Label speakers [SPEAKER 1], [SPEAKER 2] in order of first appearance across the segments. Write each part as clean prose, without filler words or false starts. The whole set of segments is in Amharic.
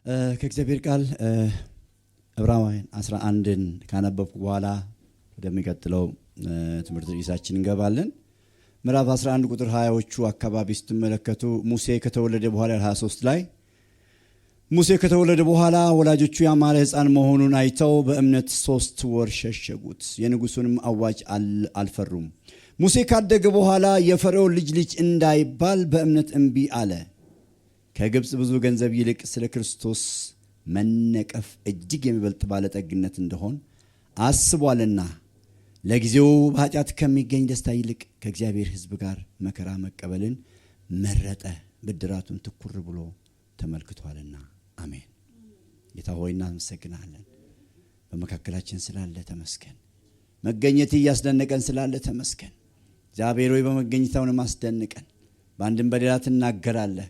[SPEAKER 1] ከእግዚአብሔር ቃል ዕብራውያን 11ን ካነበብኩ በኋላ ወደሚቀጥለው ትምህርት ርዕሳችን እንገባለን። ምዕራፍ 11 ቁጥር 20ዎቹ አካባቢ ስትመለከቱ ሙሴ ከተወለደ በኋላ 23 ላይ ሙሴ ከተወለደ በኋላ ወላጆቹ ያማረ ሕፃን መሆኑን አይተው በእምነት 3 ወር ሸሸጉት። የንጉሱንም አዋጅ አልፈሩም። ሙሴ ካደገ በኋላ የፈርዖን ልጅ እንዳይባል በእምነት እምቢ አለ። ከግብጽ ብዙ ገንዘብ ይልቅ ስለ ክርስቶስ መነቀፍ እጅግ የሚበልጥ ባለጠግነት እንደሆን አስቧልና ለጊዜው በኃጢአት ከሚገኝ ደስታ ይልቅ ከእግዚአብሔር ሕዝብ ጋር መከራ መቀበልን መረጠ፣ ብድራቱን ትኩር ብሎ ተመልክቷልና። አሜን። ጌታ ሆይ እናመሰግናለን። በመካከላችን ስላለ ተመስገን። መገኘት እያስደነቀን ስላለ ተመስገን። እግዚአብሔር ሆይ በመገኘታውን ማስደንቀን። በአንድም በሌላ ትናገራለህ።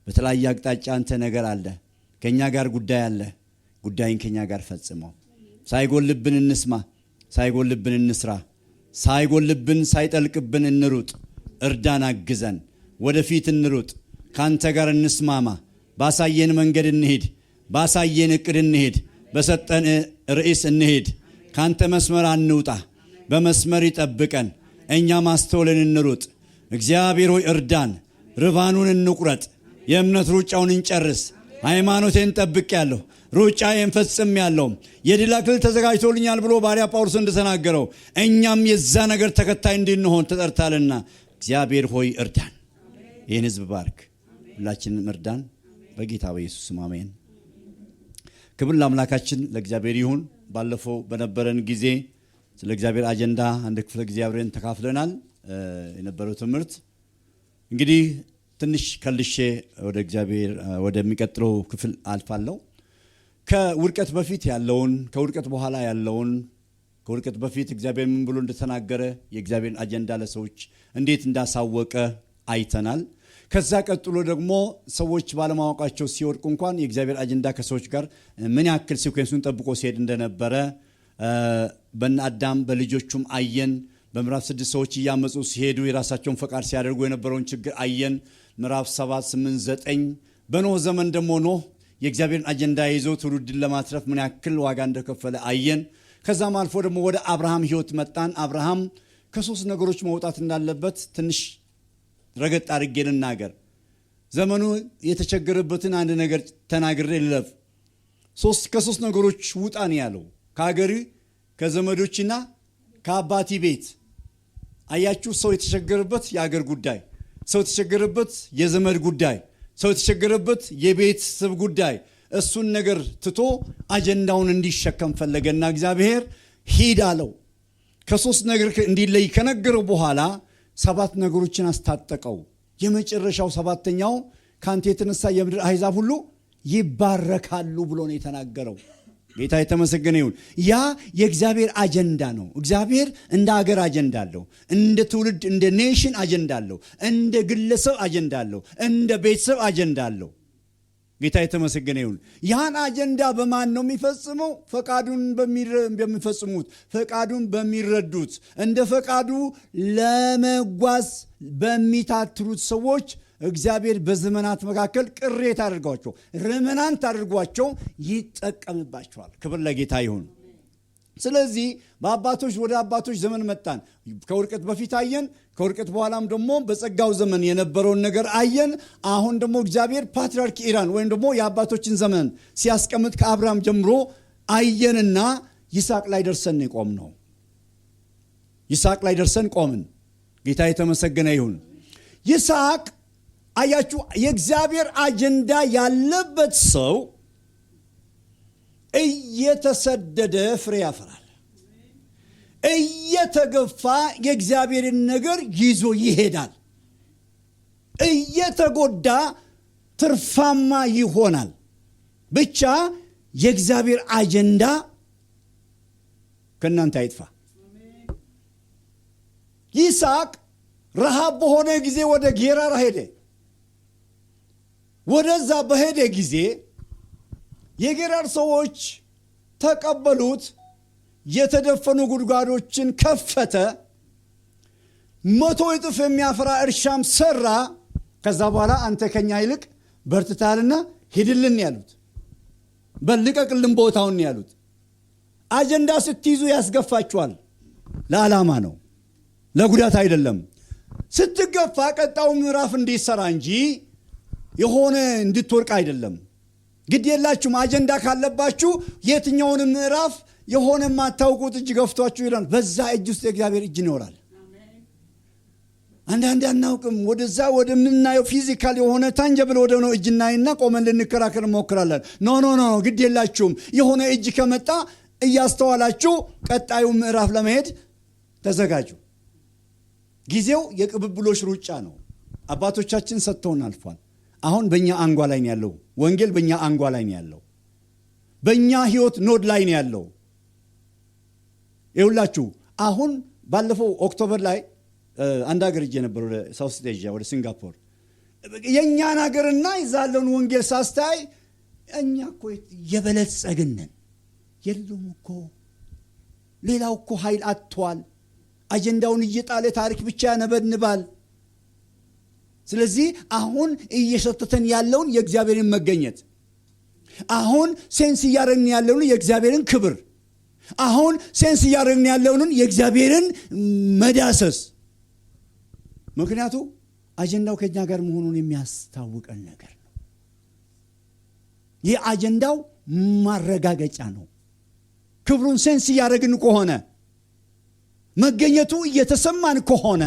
[SPEAKER 1] በተለያየ አቅጣጫ አንተ ነገር አለ። ከኛ ጋር ጉዳይ አለ። ጉዳይን ከኛ ጋር ፈጽመው። ሳይጎልብን እንስማ፣ ሳይጎልብን እንስራ፣ ሳይጎልብን ሳይጠልቅብን እንሩጥ። እርዳን፣ አግዘን፣ ወደፊት እንሩጥ። ካንተ ጋር እንስማማ። ባሳየን መንገድ እንሄድ፣ ባሳየን እቅድ እንሄድ፣ በሰጠን ርዕስ እንሄድ። ካንተ መስመር አንውጣ፣ በመስመር ይጠብቀን። እኛ ማስተውለን እንሩጥ። እግዚአብሔር ሆይ እርዳን። ርባኑን እንቁረጥ። የእምነት ሩጫውን እንጨርስ። ሃይማኖቴን ጠብቄያለሁ፣ ሩጫዬን ፈጽሜያለሁ፣ የድል አክሊል ተዘጋጅቶልኛል ብሎ ባሪያ ጳውሎስ እንደተናገረው እኛም የዛ ነገር ተከታይ እንድንሆን ተጠርተናልና እግዚአብሔር ሆይ እርዳን። ይህን ሕዝብ ባርክ። ሁላችንም እርዳን። በጌታ በኢየሱስ ስም አሜን። ክብር ለአምላካችን ለእግዚአብሔር ይሁን። ባለፈው በነበረን ጊዜ ስለ እግዚአብሔር አጀንዳ አንድ ክፍለ ጊዜ አብረን ተካፍለናል። የነበረው ትምህርት እንግዲህ ትንሽ ከልሼ ወደ እግዚአብሔር ወደሚቀጥለው ክፍል አልፋለሁ። ከውድቀት በፊት ያለውን፣ ከውድቀት በኋላ ያለውን፣ ከውድቀት በፊት እግዚአብሔር ምን ብሎ እንደተናገረ የእግዚአብሔርን አጀንዳ ለሰዎች እንዴት እንዳሳወቀ አይተናል። ከዛ ቀጥሎ ደግሞ ሰዎች ባለማወቃቸው ሲወድቁ እንኳን የእግዚአብሔር አጀንዳ ከሰዎች ጋር ምን ያክል ሲኩዌንሱን ጠብቆ ሲሄድ እንደነበረ በእነ አዳም በልጆቹም አየን። በምዕራፍ 6 ሰዎች እያመፁ ሲሄዱ የራሳቸውን ፈቃድ ሲያደርጉ የነበረውን ችግር አየን። ምዕራፍ 7፣ 8፣ 9 በኖህ ዘመን ደግሞ ኖህ የእግዚአብሔርን አጀንዳ ይዞ ትውልድን ለማትረፍ ምን ያክል ዋጋ እንደከፈለ አየን። ከዛም አልፎ ደግሞ ወደ አብርሃም ሕይወት መጣን። አብርሃም ከሶስት ነገሮች መውጣት እንዳለበት ትንሽ ረገጥ አድርጌ ልናገር። ዘመኑ የተቸገረበትን አንድ ነገር ተናግሬ ልለፍ። ከሶስት ነገሮች ውጣ ነው ያለው። ከሀገር፣ ከዘመዶችና ከአባቲ ቤት። አያችሁ፣ ሰው የተቸገረበት የሀገር ጉዳይ፣ ሰው የተቸገረበት የዘመድ ጉዳይ፣ ሰው የተቸገረበት የቤተሰብ ጉዳይ። እሱን ነገር ትቶ አጀንዳውን እንዲሸከም ፈለገና እግዚአብሔር ሂድ አለው። ከሶስት ነገር እንዲለይ ከነገረው በኋላ 7 ነገሮችን አስታጠቀው። የመጨረሻው 7ኛው ካንተ የተነሳ የምድር አሕዛብ ሁሉ ይባረካሉ ብሎ ነው የተናገረው። ጌታ የተመሰገነ ይሁን። ያ የእግዚአብሔር አጀንዳ ነው። እግዚአብሔር እንደ ሀገር አጀንዳ አለው፣ እንደ ትውልድ እንደ ኔሽን አጀንዳ አለው፣ እንደ ግለሰብ አጀንዳ አለው፣ እንደ ቤተሰብ አጀንዳ አለው። ጌታ የተመሰገነ ይሁን። ያን አጀንዳ በማን ነው የሚፈጽመው? ፈቃዱን በሚፈጽሙት፣ ፈቃዱን በሚረዱት፣ እንደ ፈቃዱ ለመጓዝ በሚታትሩት ሰዎች እግዚአብሔር በዘመናት መካከል ቅሬታ አድርጓቸው፣ ረመናንት አድርጓቸው ይጠቀምባቸዋል። ክብር ለጌታ ይሁን። ስለዚህ በአባቶች ወደ አባቶች ዘመን መጣን። ከውድቀት በፊት አየን። ከውድቀት በኋላም ደግሞ በጸጋው ዘመን የነበረውን ነገር አየን። አሁን ደግሞ እግዚአብሔር ፓትርያርክ ኢራን ወይም ደግሞ የአባቶችን ዘመን ሲያስቀምጥ ከአብርሃም ጀምሮ አየንና ይስሐቅ ላይ ደርሰን ቆም ነው። ይስሐቅ ላይ ደርሰን ቆምን። ጌታ የተመሰገነ ይሁን። ይስሐቅ አያችሁ፣ የእግዚአብሔር አጀንዳ ያለበት ሰው እየተሰደደ ፍሬ ያፈራል። እየተገፋ የእግዚአብሔርን ነገር ይዞ ይሄዳል። እየተጎዳ ትርፋማ ይሆናል። ብቻ የእግዚአብሔር አጀንዳ ከእናንተ አይጥፋ። ይስሐቅ ረሃብ በሆነ ጊዜ ወደ ጌራራ ሄደ። ወደዛ በሄደ ጊዜ የጌራር ሰዎች ተቀበሉት። የተደፈኑ ጉድጓዶችን ከፈተ። 100 እጥፍ የሚያፈራ እርሻም ሰራ። ከዛ በኋላ አንተ ከኛ ይልቅ በርትታልና ሂድልን ያሉት። በልቀቅልን ቦታውን ያሉት። አጀንዳ ስትይዙ ያስገፋችኋል። ለዓላማ ነው፣ ለጉዳት አይደለም። ስትገፋ ቀጣው ምዕራፍ እንዲሰራ እንጂ የሆነ እንድትወርቅ አይደለም። ግድ የላችሁም። አጀንዳ ካለባችሁ የትኛውን ምዕራፍ የሆነ ማታውቁት እጅ ገፍቷችሁ ይላል። በዛ እጅ ውስጥ የእግዚአብሔር እጅ ይኖራል። አንዳንዴ አናውቅም። ወደዛ ወደምናየው ፊዚካል የሆነ ታንጀብል ወደ ነው እጅናይና ቆመን ልንከራከር እንሞክራለን። ኖ ግድ የላችሁም። የሆነ እጅ ከመጣ እያስተዋላችሁ ቀጣዩ ምዕራፍ ለመሄድ ተዘጋጁ። ጊዜው የቅብብሎሽ ሩጫ ነው። አባቶቻችን ሰጥተውን አልፏል። አሁን በእኛ አንጓ ላይ ነው ያለው። ወንጌል በእኛ አንጓ ላይ ነው ያለው። በእኛ ህይወት ኖድ ላይ ነው ያለው። ይኸውላችሁ አሁን ባለፈው ኦክቶበር ላይ አንድ ሀገር ሄጄ ነበር፣ ወደ ሳውዝ ኤዥያ ወደ ሲንጋፖር። የእኛን ሀገርና ይዛለውን ወንጌል ሳስታይ እኛ እኮ የበለጸግን ነን። የሉም እኮ ሌላው እኮ ኃይል አጥቷል። አጀንዳውን እየጣለ ታሪክ ብቻ ያነበንባል። ስለዚህ አሁን እየሸተተን ያለውን የእግዚአብሔርን መገኘት፣ አሁን ሴንስ እያደረግን ያለውን የእግዚአብሔርን ክብር፣ አሁን ሴንስ እያደረግን ያለውን የእግዚአብሔርን መዳሰስ። ምክንያቱ አጀንዳው ከኛ ጋር መሆኑን የሚያስታውቀን ነገር ነው። ይህ አጀንዳው ማረጋገጫ ነው። ክብሩን ሴንስ እያደረግን ከሆነ፣ መገኘቱ እየተሰማን ከሆነ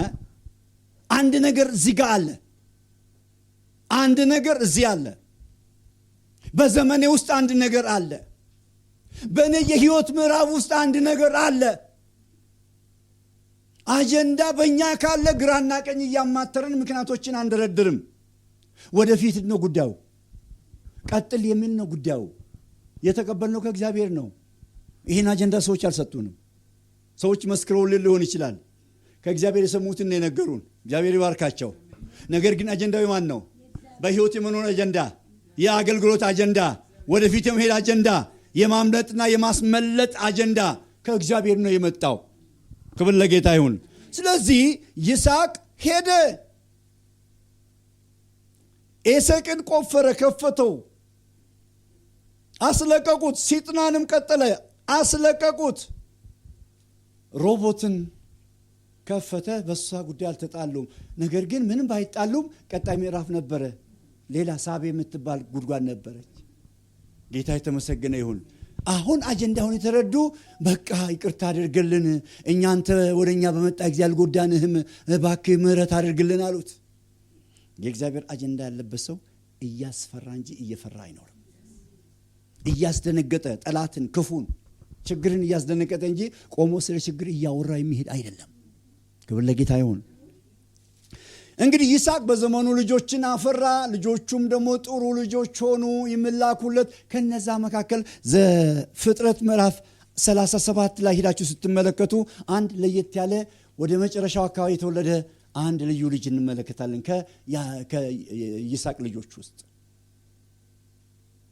[SPEAKER 1] አንድ ነገር እዚህ ጋር አለ፣ አንድ ነገር እዚህ አለ። በዘመኔ ውስጥ አንድ ነገር አለ። በእኔ የህይወት ምዕራፍ ውስጥ አንድ ነገር አለ። አጀንዳ በእኛ ካለ ግራና ቀኝ እያማተረን ምክንያቶችን አንደረድርም። ወደፊት ነው ጉዳዩ፣ ቀጥል የሚል ነው ጉዳዩ። የተቀበልነው ከእግዚአብሔር ነው። ይህን አጀንዳ ሰዎች አልሰጡንም። ሰዎች መስክረውልን ሊሆን ይችላል። ከእግዚአብሔር የሰሙትን ነው የነገሩን። እግዚአብሔር ይባርካቸው። ነገር ግን አጀንዳው ማን ነው? በህይወት የመኖር አጀንዳ፣ የአገልግሎት አጀንዳ፣ ወደፊት የመሄድ አጀንዳ፣ የማምለጥና የማስመለጥ አጀንዳ ከእግዚአብሔር ነው የመጣው። ክብር ለጌታ ይሁን። ስለዚህ ይስሐቅ ሄደ፣ ኤሴቅን ቆፈረ፣ ከፈተው፣ አስለቀቁት። ሲጥናንም ቀጠለ፣ አስለቀቁት። ሮቦትን ከፈተ። በሷ ጉዳይ አልተጣሉም። ነገር ግን ምንም ባይጣሉም ቀጣይ ምዕራፍ ነበረ። ሌላ ሳቤ የምትባል ጉድጓድ ነበረች። ጌታ የተመሰገነ ይሁን። አሁን አጀንዳውን የተረዱ በቃ ይቅርታ አድርግልን፣ አንተ ወደኛ በመጣ ጊዜ አልጎዳንህም፣ እባክህ ምህረት አድርግልን አሉት። የእግዚአብሔር አጀንዳ ያለበት ሰው እያስፈራ እንጂ እየፈራ አይኖርም። እያስደነገጠ ጠላትን፣ ክፉን፣ ችግርን እያስደነገጠ እንጂ ቆሞ ስለ ችግር እያወራ የሚሄድ አይደለም። ክብር ለጌታ ይሁን። እንግዲህ ይስሐቅ በዘመኑ ልጆችን አፈራ። ልጆቹም ደግሞ ጥሩ ልጆች ሆኑ፣ ይመላኩለት። ከነዛ መካከል ዘፍጥረት ምዕራፍ 37 ላይ ሄዳችሁ ስትመለከቱ አንድ ለየት ያለ ወደ መጨረሻው አካባቢ የተወለደ አንድ ልዩ ልጅ እንመለከታለን። ከይስሐቅ ልጆች ውስጥ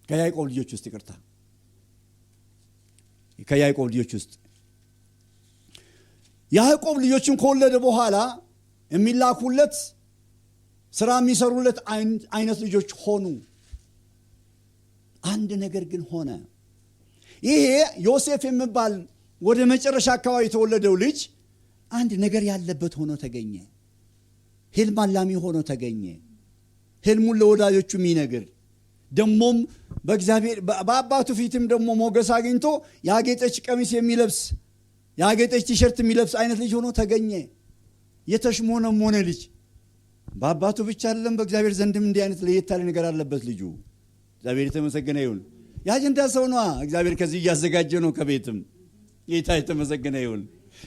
[SPEAKER 1] ከያዕቆብ ልጆች ውስጥ ይቅርታ፣ ከያዕቆብ ልጆች ውስጥ ያዕቆብ ልጆችን ከወለደ በኋላ የሚላኩለት ስራ የሚሰሩለት አይነት ልጆች ሆኑ። አንድ ነገር ግን ሆነ። ይሄ ዮሴፍ የሚባል ወደ መጨረሻ አካባቢ የተወለደው ልጅ አንድ ነገር ያለበት ሆኖ ተገኘ። ህልም አላሚ ሆኖ ተገኘ። ህልሙን ለወዳጆቹ የሚነግር ደሞም በእግዚአብሔር በአባቱ ፊትም ደሞ ሞገስ አግኝቶ ያጌጠች ቀሚስ የሚለብስ ያጌጠች ቲሸርት የሚለብስ አይነት ልጅ ሆኖ ተገኘ። የተሽሞነሞነ ልጅ በአባቱ ብቻ አይደለም በእግዚአብሔር ዘንድም እንዲህ አይነት ለየት ያለ ነገር አለበት ልጁ። እግዚአብሔር የተመሰገነ ይሁን። የአጀንዳ ሰው ነው። እግዚአብሔር ከዚህ እያዘጋጀ ነው። ከቤትም ጌታ የተመሰገነ ይሁን።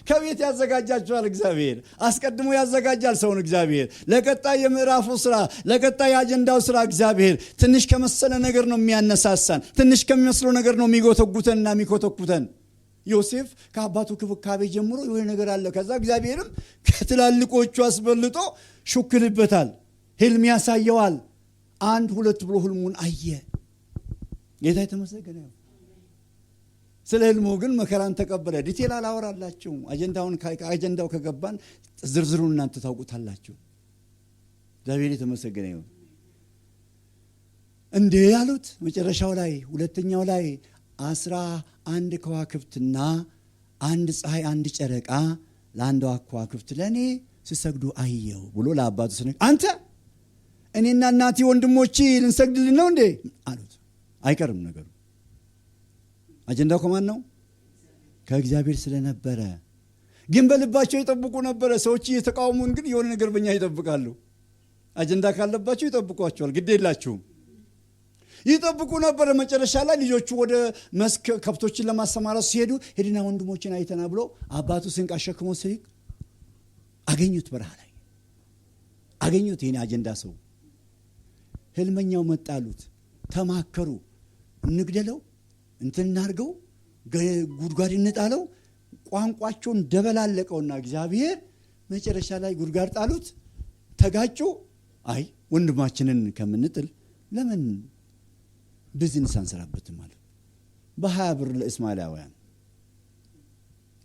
[SPEAKER 1] ከቤት ያዘጋጃቸዋል እግዚአብሔር። አስቀድሞ ያዘጋጃል ሰውን እግዚአብሔር ለቀጣይ የምዕራፉ ስራ፣ ለቀጣይ የአጀንዳው ስራ። እግዚአብሔር ትንሽ ከመሰለ ነገር ነው የሚያነሳሳን፣ ትንሽ ከሚመስለው ነገር ነው የሚጎተጉተንና የሚኮተኩተን። ዮሴፍ ከአባቱ ክብካቤ ጀምሮ የሆነ ነገር አለ። ከዛ እግዚአብሔርም ከትላልቆቹ አስበልጦ ሹክልበታል፣ ህልም ያሳየዋል። 1 2 ብሎ ህልሙን አየ። ጌታ የተመሰገነ ይሁን። ስለ ህልሙ ግን መከራን ተቀበለ። ዲቴል አላወራላችሁ። አጀንዳው ከገባን ዝርዝሩን እናንተ ታውቁታላችሁ። እግዚአብሔር የተመሰገነ ይሁን። እንዴ ያሉት መጨረሻው ላይ ሁለተኛው ላይ 11 ከዋክብትና 1 ፀሐይ 1 ጨረቃ ለአንዷ ከዋክብት ለእኔ ሲሰግዱ አየው ብሎ ለአባቱ ሲነግር አንተ እኔና እናቴ ወንድሞቼ ልንሰግድልን ነው እንዴ አሉት። አይቀርም ነገሩ። አጀንዳው ከማን ነው? ከእግዚአብሔር ስለነበረ ግን በልባቸው ይጠብቁ ነበረ። ሰዎች እየተቃወሙን ግን የሆነ ነገር በእኛ ይጠብቃሉ። አጀንዳ ካለባቸው ይጠብቋቸዋል። ግድ የላችሁም ይጠብቁ ነበር። መጨረሻ ላይ ልጆቹ ወደ መስክ ከብቶችን ለማሰማራት ሲሄዱ ሄድና ወንድሞችን አይተና ብሎ አባቱ ስንቅ አሸክሞ ሲሄድ አገኙት። በረሃ ላይ አገኙት። ይሄን አጀንዳ ሰው ህልመኛው መጣሉት። ተማከሩ። እንግደለው፣ እንትን እናርገው፣ ጉድጓድ እንጣለው። ቋንቋቸውን ደበላለቀውና እግዚአብሔር መጨረሻ ላይ ጉድጓድ ጣሉት። ተጋጩ። አይ ወንድማችንን ከምንጥል ለምን ቢዝነስ አንሰራበትም ማለት በ20 ብር ለእስማኤላውያን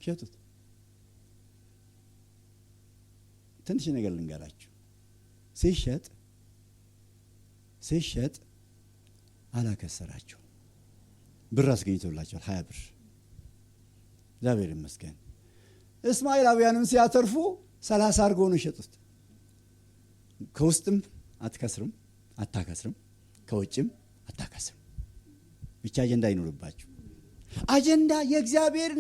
[SPEAKER 1] ሸጡት። ትንሽ ነገር ልንገራችሁ። ሲሸጥ አላከሰራቸው። ብር አስገኝቶላቸዋል። 20 ብር እግዚአብሔር ይመስገን። እስማኤላውያንም ሲያተርፉ 30 አድርገው ነው ሸጡት። ከውስጥም አታከስርም፣ ከውጭም አታከስርም። ብቻ አጀንዳ ይኖርባችሁ። አጀንዳ የእግዚአብሔር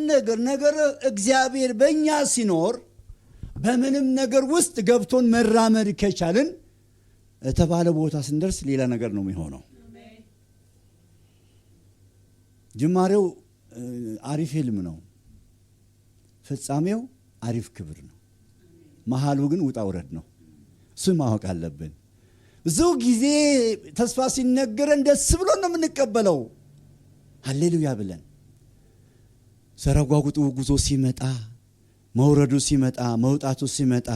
[SPEAKER 1] ነገር እግዚአብሔር በእኛ ሲኖር በምንም ነገር ውስጥ ገብቶን መራመድ ከቻልን የተባለ ቦታ ስንደርስ ሌላ ነገር ነው የሚሆነው። ጅማሬው አሪፍ ህልም ነው፣ ፍጻሜው አሪፍ ክብር ነው። መሃሉ ግን ውጣ ውረድ ነው። እሱን ማወቅ አለብን። ብዙ ጊዜ ተስፋ ሲነገረን ደስ ብሎ ነው የምንቀበለው፣ ሃሌሉያ ብለን። ሰረጓጉጡ ጉዞ ሲመጣ፣ መውረዱ ሲመጣ፣ መውጣቱ ሲመጣ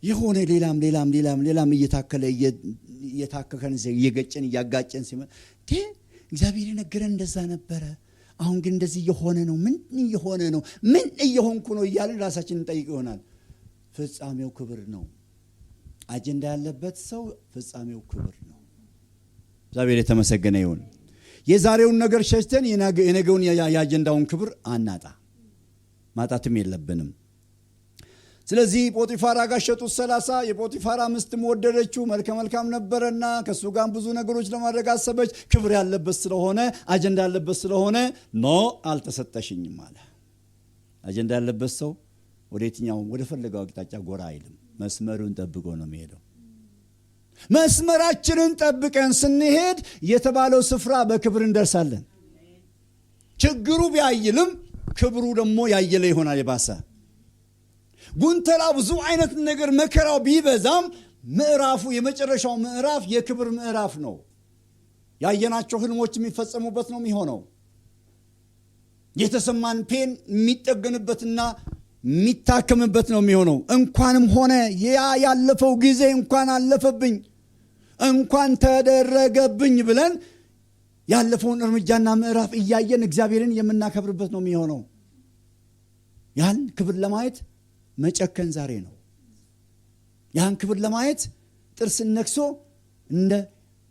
[SPEAKER 1] የሆነ ሌላም እየታከከን እየገጨን እያጋጨን ሲመጣ እግዚአብሔር የነገረን እንደዛ ነበረ፣ አሁን ግን እንደዚህ እየሆነ ነው። ምን እየሆነ ነው? ምን እየሆንኩ ነው እያልን ራሳችንን እንጠይቅ ይሆናል። ፍጻሜው ክብር ነው። አጀንዳ ያለበት ሰው ፍጻሜው ክብር ነው። እግዚአብሔር የተመሰገነ ይሁን። የዛሬውን ነገር ሸሽተን የነገውን የአጀንዳውን ክብር ማጣትም የለብንም። ስለዚህ ጶጢፋራ ጋር ሸጡት 30። የጶጢፋራ ሚስትም ወደደችው፣ መልካም ነበረና ከሱ ጋር ብዙ ነገሮች ለማድረግ አሰበች። ክብር ያለበት ስለሆነ አጀንዳ ያለበት ስለሆነ አልተሰጠሽኝም አለ። አጀንዳ ያለበት ሰው ወደ ፈለገው አቅጣጫ ጎራ አይልም። መስመሩን ጠብቆ ነው የሚሄደው። መስመራችንን ጠብቀን ስንሄድ የተባለው ስፍራ በክብር እንደርሳለን። ችግሩ ቢያይልም ክብሩ ደግሞ ያየለ ይሆናል። የባሰ ጉንተላ ብዙ አይነት ነገር መከራው ቢበዛም የመጨረሻው ምዕራፍ የክብር ምዕራፍ ነው። ያየናቸው ህልሞች የሚፈጸሙበት ነው የሚሆነው። የተሰማን ፔን የሚጠገንበትና የሚታከምበት ነው የሚሆነው። እንኳንም ሆነ ያለፈው ጊዜ እንኳን አለፈብኝ፣ እንኳን ተደረገብኝ ብለን ያለፈውን እርምጃና ምዕራፍ እያየን እግዚአብሔርን የምናከብርበት ነው የሚሆነው። ያን ክብር ለማየት መጨከን ዛሬ ነው። ያን ክብር ለማየት ጥርስ ነክሶ እንደ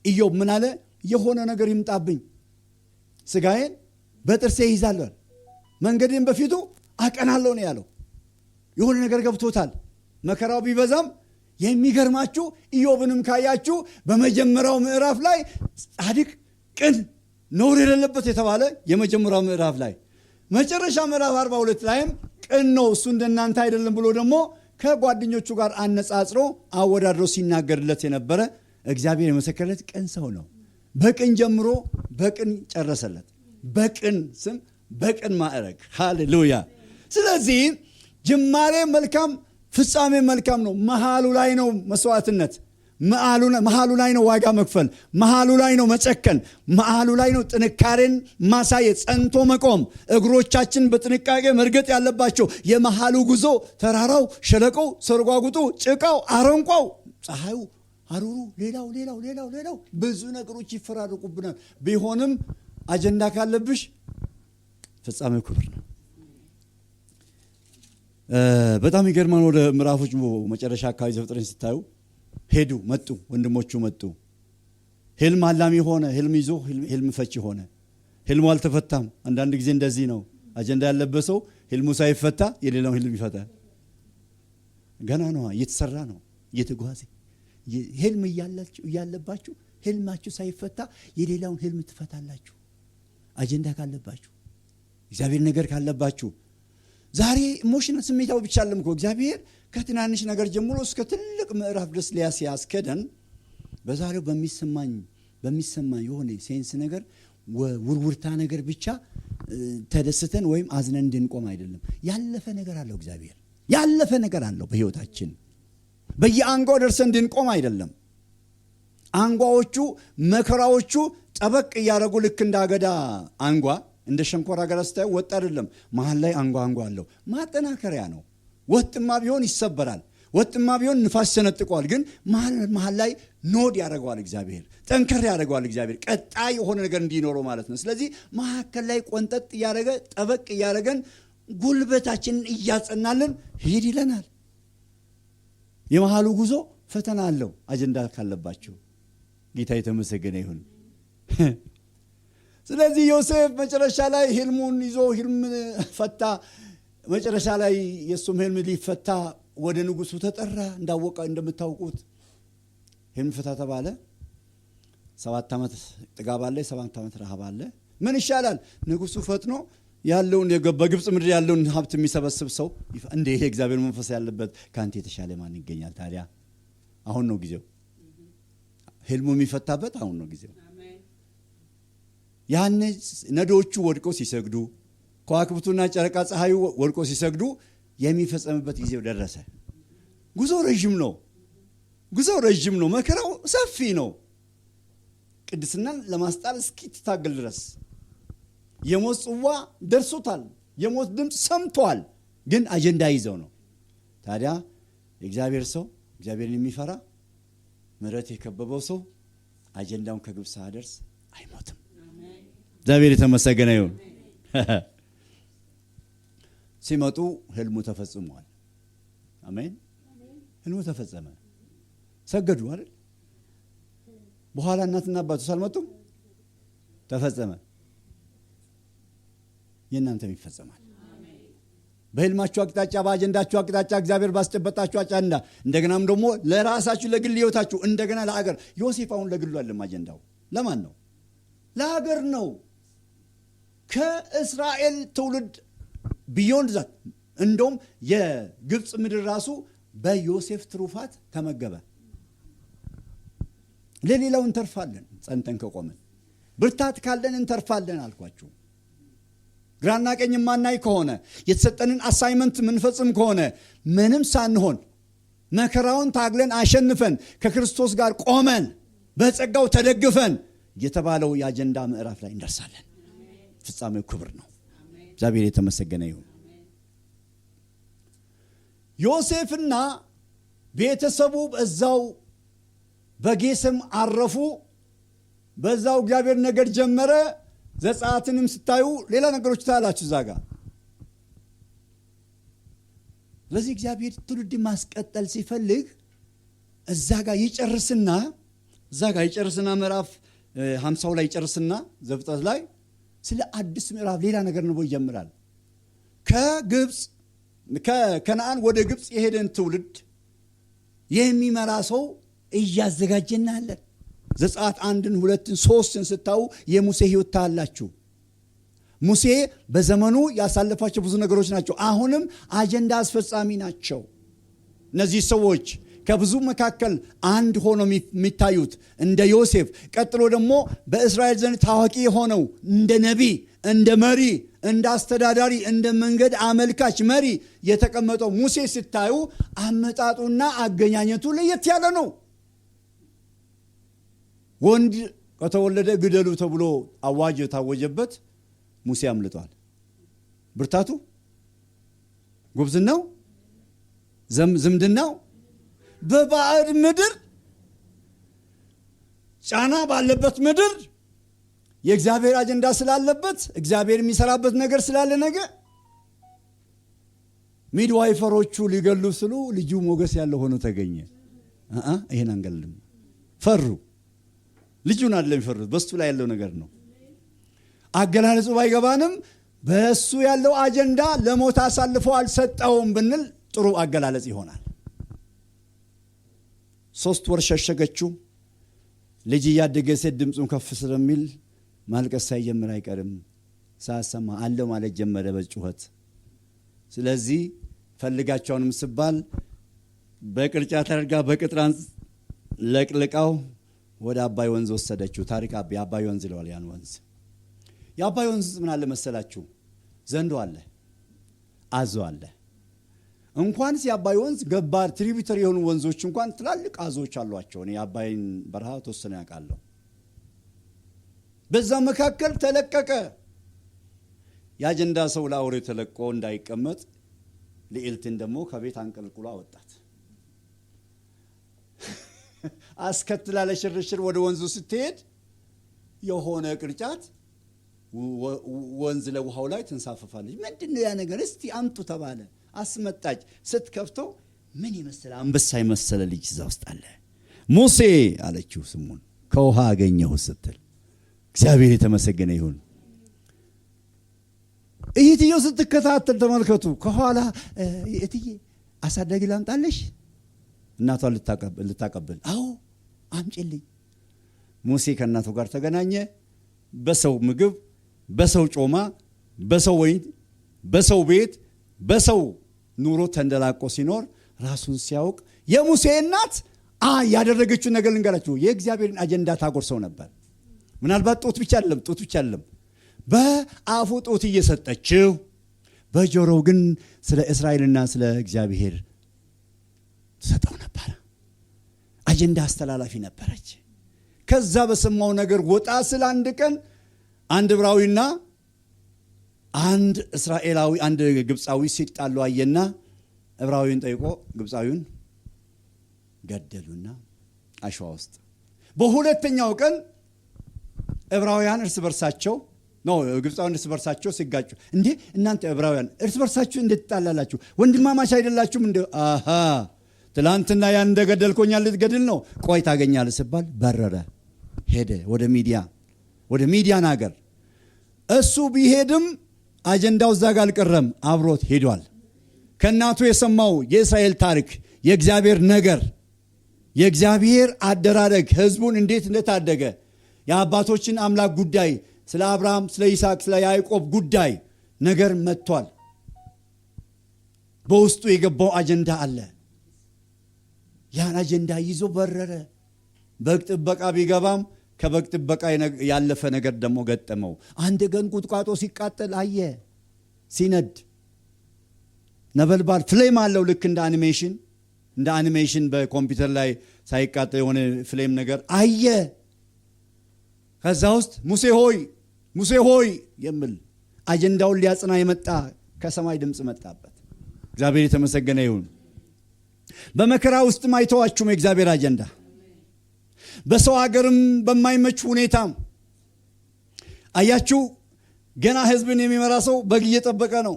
[SPEAKER 1] ኢዮብ ምን አለ? የሆነ ነገር ይምጣብኝ፣ ስጋዬን በጥርሴ ይዛለሁ፣ መንገዴን በፊቱ አቀናለሁ ነው ያለው። የሆነ ነገር ገብቶታል። መከራው ቢበዛም የሚገርማችሁ ኢዮብንም ካያችሁ በመጀመሪያው ምዕራፍ ላይ ጻድቅ፣ ቅን፣ ነውር የሌለበት የተባለ የመጀመሪያው ምዕራፍ ላይ፣ መጨረሻ ምዕራፍ 42 ላይም ቅን ነው እሱ እንደናንተ አይደለም ብሎ ደግሞ ከጓደኞቹ ጋር አነጻጽሮ አወዳድሮ ሲናገርለት የነበረ እግዚአብሔር የመሰከረለት ቅን ሰው ነው። በቅን ጀምሮ በቅን ጨረሰለት። በቅን ስም በቅን ማዕረግ። ሃሌሉያ። ስለዚህ ጅማሬ መልካም፣ ፍጻሜ መልካም ነው። መሃሉ ላይ ነው መስዋዕትነት፣ መሃሉ ላይ ነው ዋጋ መክፈል፣ መሃሉ ላይ ነው መጨከን፣ መሃሉ ላይ ነው ጥንካሬን ማሳየት፣ ጸንቶ መቆም፣ እግሮቻችን በጥንቃቄ መርገጥ ያለባቸው። የመሃሉ ጉዞ ተራራው፣ ሸለቆው፣ ሰርጓጉጡ፣ ጭቃው፣ አረንቋው፣ ፀሐዩ፣ አሩሩ፣ ሌላው ብዙ ነገሮች ይፈራረቁብናል። ቢሆንም አጀንዳ ካለብሽ ፍጻሜው ክብር ነው። በጣም ይገርማል። ወደ ምዕራፎች መጨረሻ አካባቢ ዘፍጥረትን ስታዩ መጡ፣ ወንድሞቹ መጡ። ህልም አላሚ ሆነ፣ ህልም ይዞ ህልም ፈቺ ሆነ። ህልሙ አልተፈታም። አንዳንድ ጊዜ እንደዚህ ነው። አጀንዳ ያለበሰው ህልሙ ሳይፈታ የሌላውን ህልም ይፈታል። ገና ነው፣ እየተሰራ ነው፣ እየተጓዘ ህልም እያለባችሁ ህልማችሁ ሳይፈታ የሌላውን ህልም ትፈታላችሁ። አጀንዳ ካለባችሁ፣ እግዚአብሔር ነገር ካለባችሁ። ዛሬ ኢሞሽናል ስሜታዊ ብቻ አይደለም እኮ እግዚአብሔር ከትናንሽ ነገር ጀምሮ እስከ ትልቅ ምዕራፍ ድረስ ሊያስከደን በዛሬው በሚሰማኝ የሆነ ሴንስ ነገር ውርውርታ ነገር ብቻ ተደስተን ወይም አዝነን እንድንቆም አይደለም። ያለፈ ነገር አለው እግዚአብሔር፣ ያለፈ ነገር አለው በህይወታችን። በየአንጓው ደርሰን እንድንቆም አይደለም። አንጓዎቹ መከራዎቹ ጠበቅ እያደረጉ ልክ እንዳገዳ አንጓ እንደ ሸንኮራ አገዳ ስታዩ ወጥ አይደለም። መሀል ላይ አንጓ አለው። ማጠናከሪያ ነው። ወጥማ ቢሆን ይሰበራል። ወጥማ ቢሆን ንፋስ ሰነጥቀዋል። ግን መሀል ላይ ኖድ ያደርገዋል እግዚአብሔር፣ ጠንከር ያደርገዋል እግዚአብሔር፣ ቀጣይ የሆነ ነገር እንዲኖረው ማለት ነው። ስለዚህ መሀከል ላይ ቆንጠጥ እያደረገ ጠበቅ እያደረገን ጉልበታችንን እያጸናልን ሂድ ይለናል። የመሃሉ ጉዞ ፈተና አለው። አጀንዳ ካለባችሁ ጌታ የተመሰገነ ይሁን። ስለዚህ ዮሴፍ መጨረሻ ላይ ህልሙን ይዞ ህልም ፈታ። መጨረሻ ላይ የሱም ህልም ሊፈታ ወደ ንጉሱ ተጠራ። እንዳወቀ እንደምታውቁት ህልም ፈታ ተባለ። 7 ዓመት ጥጋብ አለ፣ 7 ዓመት ረሃብ አለ። ምን ይሻላል? ንጉሱ ፈጥኖ ያለውን በግብጽ ምድር ያለውን ሀብት የሚሰበስብ ሰው እንደ ይሄ እግዚአብሔር መንፈስ ያለበት ካንተ የተሻለ ማን ይገኛል? ታዲያ አሁን ነው ጊዜው። ህልሙ የሚፈታበት አሁን ነው ጊዜው። ያን ነዶቹ ወድቀው ሲሰግዱ፣ ከዋክብቱና ጨረቃ ፀሐዩ ወድቀው ሲሰግዱ የሚፈጸምበት ጊዜው ደረሰ። ጉዞ ረጅም ነው። መከራው ሰፊ ነው። ቅድስናን ለማስጣል እስኪታገል ድረስ የሞት ጽዋ ደርሶታል። የሞት ድምፅ ሰምቷል። ግን አጀንዳ ይዘው ነው። ታዲያ የእግዚአብሔር ሰው፣ እግዚአብሔርን የሚፈራ ምሕረት የከበበው ሰው አጀንዳውን ከግብ ሳያደርስ አይሞትም። እግዚአብሔር የተመሰገነ ይሁን። ሲመጡ ህልሙ ተፈጽሟል። አሜን። ህልሙ ተፈጸመ። ሰገዱ አይደል? በኋላ እናትና አባቱ አልመጡም። ተፈጸመ። የእናንተም ይፈጸማል። በህልማችሁ አቅጣጫ፣ በአጀንዳችሁ አቅጣጫ፣ እግዚአብሔር ባስጨበጣችሁ አጀንዳ፣ እንደገናም ደግሞ ለራሳችሁ ለግል ህይወታችሁ፣ እንደገና ለአገር። ዮሴፍ አሁን ለግሉ አይደለም አጀንዳው። ለማን ነው? ለሀገር ነው። ከእስራኤል ትውልድ ቢዮንድ ዛት እንደውም የግብጽ ምድር ራሱ በዮሴፍ ትሩፋት ተመገበ። ለሌላው እንተርፋለን። ጸንተን ከቆመን ብርታት ካለን እንተርፋለን አልኳችሁ። ግራና ቀኝ ማናይ ከሆነ የተሰጠንን አሳይመንት ምንፈጽም ከሆነ ምንም ሳንሆን መከራውን ታግለን አሸንፈን ከክርስቶስ ጋር ቆመን በጸጋው ተደግፈን የተባለው የአጀንዳ ምዕራፍ ላይ እንደርሳለን። ፍጻሜው ክብር ነው። እግዚአብሔር የተመሰገነ ይሁን። ዮሴፍና ቤተሰቡ እዛው በጌሰም አረፉ። በዛው እግዚአብሔር ነገር ጀመረ። ዘጸአትንም ስታዩ ሌላ ነገሮች ታያላችሁ እዛ ጋር። ስለዚህ እግዚአብሔር ትውልድ ማስቀጠል ሲፈልግ እዛ ጋር ይጨርስና ምዕራፍ 50 ላይ ይጨርስና ዘፍጥረት ላይ ስለ አዲስ ምዕራፍ ሌላ ነገር ነው ይጀምራል። ከከነዓን ወደ ግብጽ የሄደን ትውልድ የሚመራ ሰው እያዘጋጀና አለን። ዘጸአት 1 2 3 ስታዩ የሙሴ ህይወት ታያላችሁ። ሙሴ በዘመኑ ያሳለፋቸው ብዙ ነገሮች ናቸው። አሁንም አጀንዳ አስፈጻሚ ናቸው እነዚህ ሰዎች። ከብዙ መካከል አንድ ሆኖ የሚታዩት እንደ ዮሴፍ፣ ቀጥሎ ደግሞ በእስራኤል ዘንድ ታዋቂ የሆነው እንደ ነቢይ፣ እንደ መሪ፣ እንደ አስተዳዳሪ፣ እንደ መንገድ አመልካች መሪ የተቀመጠው ሙሴ ስታዩ አመጣጡና አገኛኘቱ ለየት ያለ ነው። ወንድ ከተወለደ ግደሉ ተብሎ አዋጅ የታወጀበት ሙሴ አምልጧል። ብርታቱ፣ ጉብዝናው፣ ዝምድናው በባዕድ ምድር ጫና ባለበት ምድር የእግዚአብሔር አጀንዳ ስላለበት እግዚአብሔር የሚሰራበት ነገር ስላለ ነገር ሚድዋይፈሮቹ ሊገሉ ስሉ ልጁ ሞገስ ያለው ሆኖ ተገኘ። ይሄን አንገልም። ፈሩ። ልጁን አይደለም የሚፈሩት፣ በሱ ላይ ያለው ነገር ነው። አገላለጹ ባይገባንም በሱ ያለው አጀንዳ ለሞት አሳልፎ አልሰጠውም ብንል ጥሩ አገላለጽ ይሆናል። 3 ወር ሸሸገችው። ልጅ እያደገ ሴት ድምፁን ከፍ ስለሚል ማልቀስ ሳይጀምር አይቀርም። ሳሰማ አለው ማለት ጀመረ በጩኸት። ስለዚህ ፈልጋቸውንም ስባል በቅርጫት አድርጋ በቅጥራን ለቅልቃው ወደ አባይ ወንዝ ወሰደችው። ታሪክ የአባይ ወንዝ ይለዋል ያን ወንዝ። የአባይ ወንዝ ምን አለ መሰላችሁ? ዘንዶ አለ፣ አዞ አለ። እንኳንስ የአባይ ወንዝ ገባር ትሪቢዩተሪ የሆኑ ወንዞች እንኳን ትላልቅ አዞች አሏቸው። እኔ የአባይን በረሃ ተወሰነ ያውቃለሁ። በዛ መካከል ተለቀቀ። የአጀንዳ ሰው ለአውሬ ተለቆ እንዳይቀመጥ ልዕልትን ደግሞ ከቤት አንቀልቅሎ አወጣት። አስከትላ ለሽርሽር ወደ ወንዙ ስትሄድ የሆነ ቅርጫት ወንዝ ለውሃው ላይ ትንሳፈፋለች። ምንድነው ያ ነገር? እስቲ አምጡ ተባለ። አስመጣች። ስትከፍተው ምን ይመስል አንበሳ የመሰለ ልጅ እዛ ውስጥ አለ። ሙሴ አለችው ስሙን። ከውሃ አገኘሁ ስትል እግዚአብሔር የተመሰገነ ይሁን። እህትየው ስትከታተል ተመልከቱ። ከኋላ እህትዬ አሳዳጊ ላምጣለሽ? እናቷን ልታቀብል። አዎ አምጪልኝ። ሙሴ ከእናቱ ጋር ተገናኘ። በሰው ምግብ፣ በሰው ጮማ፣ በሰው ወይን፣ በሰው ቤት፣ በሰው ኑሮ ተንደላቆ ሲኖር ራሱን ሲያውቅ የሙሴ እናት ያደረገችው ነገር ልንገራችሁ። የእግዚአብሔርን አጀንዳ ታጎርሰው ነበር። ምናልባት ጡት ብቻ አይደለም በአፉ ጡት እየሰጠችው፣ በጆሮው ግን ስለ እስራኤልና ስለ እግዚአብሔር ሰጠው ነበር። አጀንዳ አስተላላፊ ነበረች። ከዛ በሰማው ነገር ወጣ ስለ አንድ ቀን አንድ ዕብራዊና አንድ እስራኤላዊ አንድ ግብፃዊ ሲጣሉ አየና ዕብራዊውን ጠይቆ ግብፃዊውን ገደሉና አሸዋ ውስጥ። በሁለተኛው ቀን ዕብራውያን እርስ በርሳቸው ግብፃውያን እርስ በርሳቸው ሲጋጩ፣ እንዴ እናንተ ዕብራውያን እርስ በርሳችሁ እንዴት ትጣላላችሁ? ወንድማማች አይደላችሁም እንዴ? አሃ ትላንትና ያን እንደገደልኮኛል ልትገድል ነው? ቆይ ታገኛለህ ሲባል በረረ፣ ሄደ ወደ ሚዲያን ሀገር። እሱ ቢሄድም አጀንዳው እዛ ጋር አልቀረም፣ አብሮት ሄዷል። ከእናቱ የሰማው የእስራኤል ታሪክ፣ የእግዚአብሔር ነገር፣ የእግዚአብሔር አደራረግ፣ ህዝቡን እንዴት እንደታደገ፣ የአባቶችን አምላክ ጉዳይ፣ ስለ አብርሃም፣ ስለ ይስሐቅ፣ ስለ ያዕቆብ ጉዳይ ነገር መጥቷል። በውስጡ የገባው አጀንዳ አለ። ያን አጀንዳ ይዞ በረረ። በግ ጥበቃ ቢገባም ከበግ ጥበቃ ያለፈ ነገር ደግሞ ገጠመው። አንድ ቀን ቁጥቋጦ ሲቃጠል አየ፣ ሲነድ ነበልባል ፍሌም አለው። ልክ እንደ አኒሜሽን በኮምፒውተር ላይ ሳይቃጠል የሆነ ፍሌም ነገር አየ። ከዛ ውስጥ ሙሴ ሆይ የሚል አጀንዳውን ሊያጽና የመጣ ከሰማይ ድምፅ መጣበት። እግዚአብሔር የተመሰገነ ይሁን። በመከራ ውስጥም አይተዋችሁም የእግዚአብሔር አጀንዳ። በሰው ሀገርም በማይመች ሁኔታም አያችሁ። ገና ህዝብን የሚመራ ሰው በግ እየጠበቀ ነው።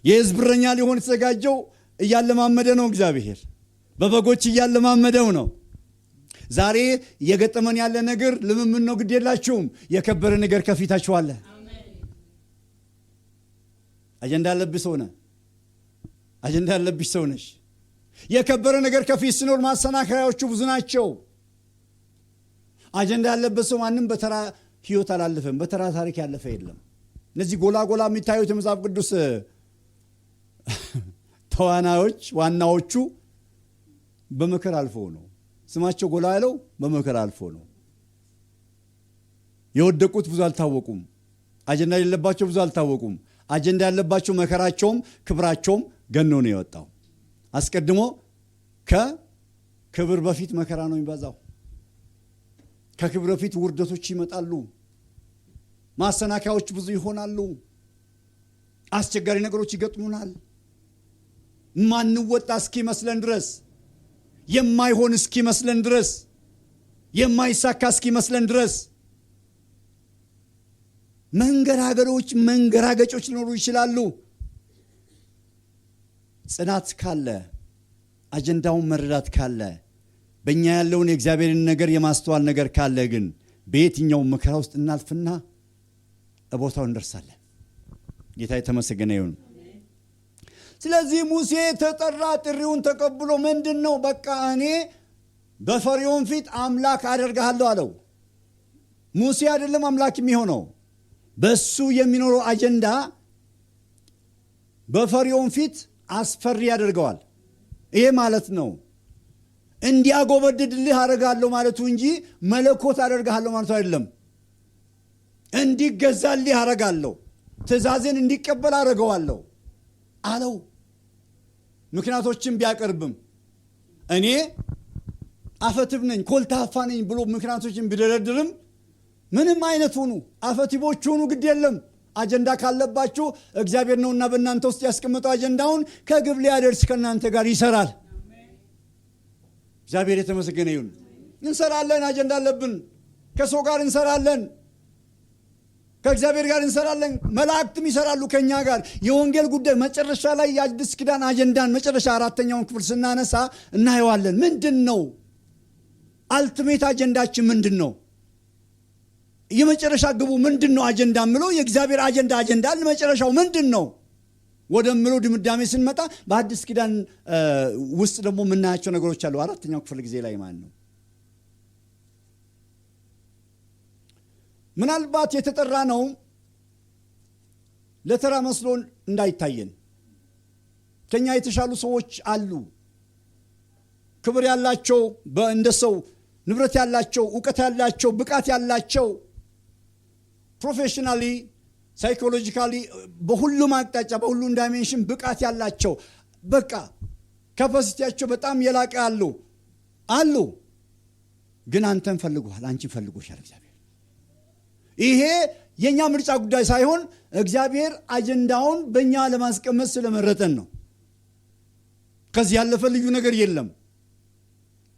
[SPEAKER 1] የህዝብ እረኛ ሊሆን የተዘጋጀው እያለማመደ ነው። እግዚአብሔር በበጎች እያለማመደው ነው። ዛሬ እየገጠመን ያለ ነገር ልምምድ ነው። ግድ የላችሁም። የከበረ ነገር ከፊታችሁ አለ። አጀንዳ ያለብህ ሰው ነህ። አጀንዳ ያለብሽ ሰው ነሽ። የከበረ ነገር ከፊት ሲኖር ማሰናከያዎቹ ብዙ ናቸው። አጀንዳ ያለበት ሰው ማንም በተራ ህይወት አላለፈም። በተራ ታሪክ ያለፈ የለም። እነዚህ ጎላ የሚታዩት የመጽሐፍ ቅዱስ ተዋናዮች ዋናዎቹ በመከራ አልፎ ነው። ስማቸው ጎላ ያለው በመከራ አልፎ ነው። የወደቁት ብዙ አልታወቁም። አጀንዳ የሌለባቸው ብዙ አልታወቁም። አጀንዳ ያለባቸው መከራቸውም ክብራቸውም ገኖ ነው የወጣው። አስቀድሞ ከክብር በፊት መከራ ነው የሚበዛው። ከክብር በፊት ውርደቶች ይመጣሉ። ማሰናከያዎች ብዙ ይሆናሉ። አስቸጋሪ ነገሮች ይገጥሙናል። ማንወጣ እስኪመስለን ድረስ፣ የማይሆን እስኪመስለን ድረስ፣ የማይሳካ እስኪመስለን ድረስ መንገራገጮች ሊኖሩ ይችላሉ። ጽናት ካለ፣ አጀንዳውን መረዳት ካለ፣ በእኛ ያለውን የእግዚአብሔርን ነገር የማስተዋል ነገር ካለ ግን በየትኛው መከራ ውስጥ እናልፍና ቦታው እንደርሳለን። ጌታ የተመሰገነ ይሁን። ስለዚህ ሙሴ ተጠራ፣ ጥሪውን ተቀብሎ ምንድነው በቃ እኔ በፈርዖን ፊት አምላክ አደርጋለሁ አለው። ሙሴ አይደለም አምላክ የሚሆነው፣ በሱ የሚኖረው አጀንዳ በፈርዖን ፊት አስፈሪ ያደርገዋል። ይሄ ማለት ነው እንዲያጎበድድልህ አደርጋለሁ ማለቱ እንጂ መለኮት አደርጋለሁ ማለቱ አይደለም። እንዲገዛልህ አደርጋለሁ፣ ትእዛዝን እንዲቀበል አደርገዋለሁ አለው። ምክንያቶችን ቢያቀርብም እኔ አፈትብ ነኝ ኮልታፋ ነኝ ብሎ ምክንያቶችን ቢደረድርም ምንም አይነት ሆኑ አፈቲቦች ሆኑ ግድ የለም። አጀንዳ ካለባችሁ እግዚአብሔር ነውና በእናንተ ውስጥ ያስቀመጠው አጀንዳውን ከግብ ሊያደርስ ከእናንተ ጋር ይሰራል። እግዚአብሔር የተመሰገነ ይሁን። እንሰራለን፣ አጀንዳ አለብን። ከሰው ጋር እንሰራለን፣ ከእግዚአብሔር ጋር እንሰራለን። መላእክትም ይሰራሉ ከኛ ጋር። የወንጌል ጉዳይ መጨረሻ ላይ የአዲስ ኪዳን አጀንዳን መጨረሻ አራተኛውን ክፍል ስናነሳ እናየዋለን። ምንድነው አልቲሜት አጀንዳችን? ምንድነው የመጨረሻ ግቡ? ምንድነው አጀንዳ ምለው የእግዚአብሔር አጀንዳ ለመጨረሻው ምንድነው ወደምለው ድምዳሜ ስንመጣ በአዲስ ኪዳን ውስጥ ደግሞ የምናያቸው ነገሮች አሉ። አራተኛው ክፍል ጊዜ ላይ ማለት ነው። ምናልባት የተጠራ ነው ለተራ መስሎን እንዳይታየን። ከኛ የተሻሉ ሰዎች አሉ፣ ክብር ያላቸው፣ እንደሰው ንብረት ያላቸው፣ ዕውቀት ያላቸው፣ ብቃት ያላቸው፣ ፕሮፌሽናሊ ሳይኮሎጂካሊ በሁሉም አቅጣጫ በሁሉም ዳይሜንሽን ብቃት ያላቸው በቃ ካፓሲቲያቸው በጣም የላቀ አሉ። ግን አንተን ፈልጓል፣ አንቺን ፈልጎሻል እግዚአብሔር። ይሄ የኛ ምርጫ ጉዳይ ሳይሆን እግዚአብሔር አጀንዳውን በእኛ ለማስቀመጥ ስለመረጠን ነው። ከዚህ ያለፈ ልዩ ነገር የለም።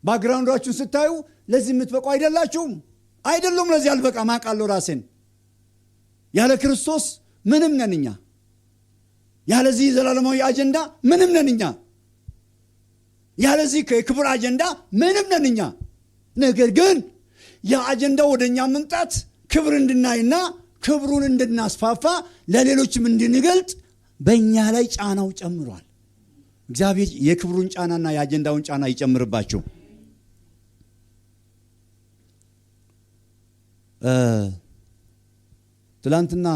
[SPEAKER 1] ባክግራውንዳችሁን ስታዩ ለዚህ የምትበቁ አይደሉም። ለዚህ አልበቃም አውቃለሁ ራሴን። ያለ ክርስቶስ ምንም ነን እኛ። ያለዚህ ዘላለማዊ አጀንዳ ምንም ነን እኛ። ያለዚህ የክብር አጀንዳ ምንም ነን እኛ። ነገር ግን የአጀንዳው ወደኛ መምጣት ክብር እንድናይና ክብሩን እንድናስፋፋ ለሌሎችም እንድንገልጥ በእኛ ላይ ጫናው ጨምሯል። እግዚአብሔር የክብሩን ጫናና የአጀንዳውን ጫና ይጨምርባቸው። ትላንትና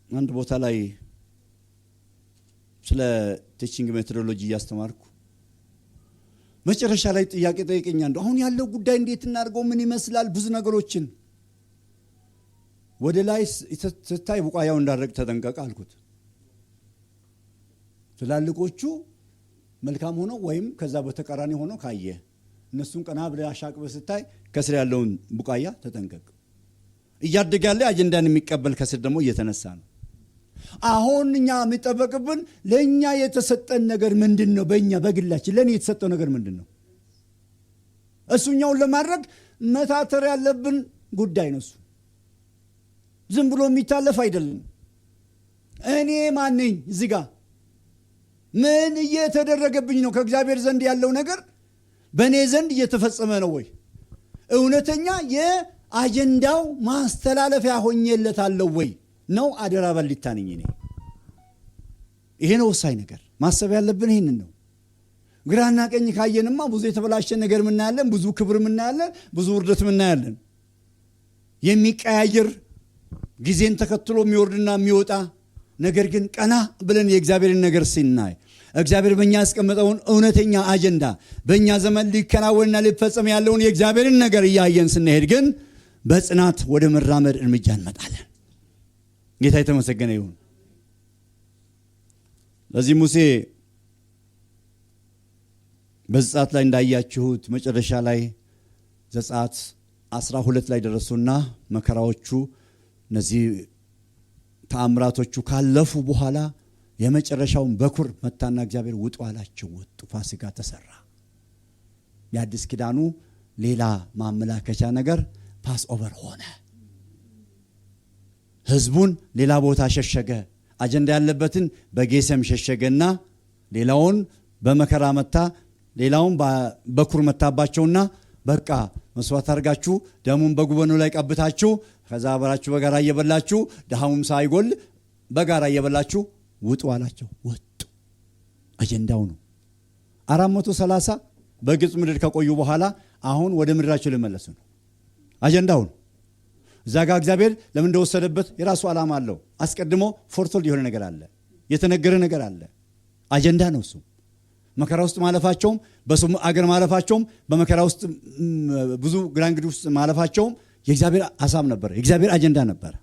[SPEAKER 1] አንድ ቦታ ላይ ስለ ቲቺንግ ሜቶዶሎጂ እያስተማርኩ መጨረሻ ላይ ጥያቄ ጠይቀኛለሁ። አሁን ያለው ጉዳይ እንዴት እናድርገው? ምን ይመስላል? ብዙ ነገሮችን ወደ ላይ ስታይ ቡቃያው እንዳረቅ ተጠንቀቅ አልኩት። ትላልቆቹ መልካም ሆነው ወይም ከዛ በተቃራኒ ሆነው ካየ እነሱን ቀና ብለህ አሻቅበህ ስታይ ከስር ያለውን ቡቃያ ተጠንቀቅ። እያደገ ያለ አጀንዳን የሚቀበል ከስር ደግሞ እየተነሳ ነው። አሁን እኛ የሚጠበቅብን ለኛ የተሰጠን ነገር ምንድነው? በእኛ በግላችን ለኔ የተሰጠው ነገር ምንድነው? እሱኛውን ለማድረግ መታተር ያለብን ጉዳይ ነው። እሱ ዝም ብሎ የሚታለፍ አይደለም። እኔ ማን ነኝ? እዚህ ጋር ምን እየተደረገብኝ ነው? ከእግዚአብሔር ዘንድ ያለው ነገር በእኔ ዘንድ እየተፈጸመ ነው ወይ? እውነተኛ የአጀንዳው ማስተላለፊያ ሆኜለታለሁ ወይ ነው? አደራ በሊታ ነኝ እኔ። ይሄ ነው ወሳኝ ነገር። ማሰብ ያለብን ይሄንን ነው። ግራና ቀኝ ካየንማ ብዙ የተበላሸ ነገር ምናያለን፣ ብዙ ክብር ምናያለን፣ ብዙ ውርደት ምናያለን። የሚቀያየር ጊዜን ተከትሎ የሚወርድና የሚወጣ ነገር ግን ቀና ብለን የእግዚአብሔርን ነገር ሲናይ እግዚአብሔር በእኛ ያስቀመጠውን እውነተኛ አጀንዳ በእኛ ዘመን ሊከናወንና ሊፈጸም ያለውን የእግዚአብሔርን ነገር እያየን ስንሄድ ግን በጽናት ወደ መራመድ እርምጃ እንመጣለን። ጌታ የተመሰገነ ይሁን። ለዚህ ሙሴ በዘጸአት ላይ እንዳያችሁት መጨረሻ ላይ ዘጸአት 12 ላይ ደረሱና መከራዎቹ እነዚህ ተአምራቶቹ ካለፉ በኋላ የመጨረሻውን በኩር መታና እግዚአብሔር ውጡ አላቸው። ወጡ። ፋሲካ ተሰራ። የአዲስ ኪዳኑ ሌላ ማመላከቻ ነገር ፓስ ኦቨር ሆነ። ህዝቡን ሌላ ቦታ ሸሸገ። አጀንዳ ያለበትን በጌሰም ሸሸገና ሌላውን በመከራ መታ ሌላውን በኩር መታባቸውና በቃ መስዋዕት አድርጋችሁ ደሙን በጉበኑ ላይ ቀብታችሁ ከዛ አብራችሁ በጋራ እየበላችሁ ድሃውም ሳይጎል በጋራ እየበላችሁ ውጡ አላቸው። ወጡ። አጀንዳው ነው። 430 በግብፅ ምድር ከቆዩ በኋላ አሁን ወደ ምድራቸው ሊመለሱ ነው። አጀንዳው ነው። እዛ ጋር እግዚአብሔር ለምን እንደወሰደበት የራሱ ዓላማ አለው። አስቀድሞ ፎርቶልድ የሆነ ነገር አለ፣ የተነገረ ነገር አለ። አጀንዳ ነው እሱ። መከራ ውስጥ ማለፋቸውም በሰው አገር ማለፋቸውም በመከራ ውስጥ ብዙ ግራንግድ ውስጥ ማለፋቸውም የእግዚአብሔር ሐሳብ ነበር፣ የእግዚአብሔር አጀንዳ ነበር።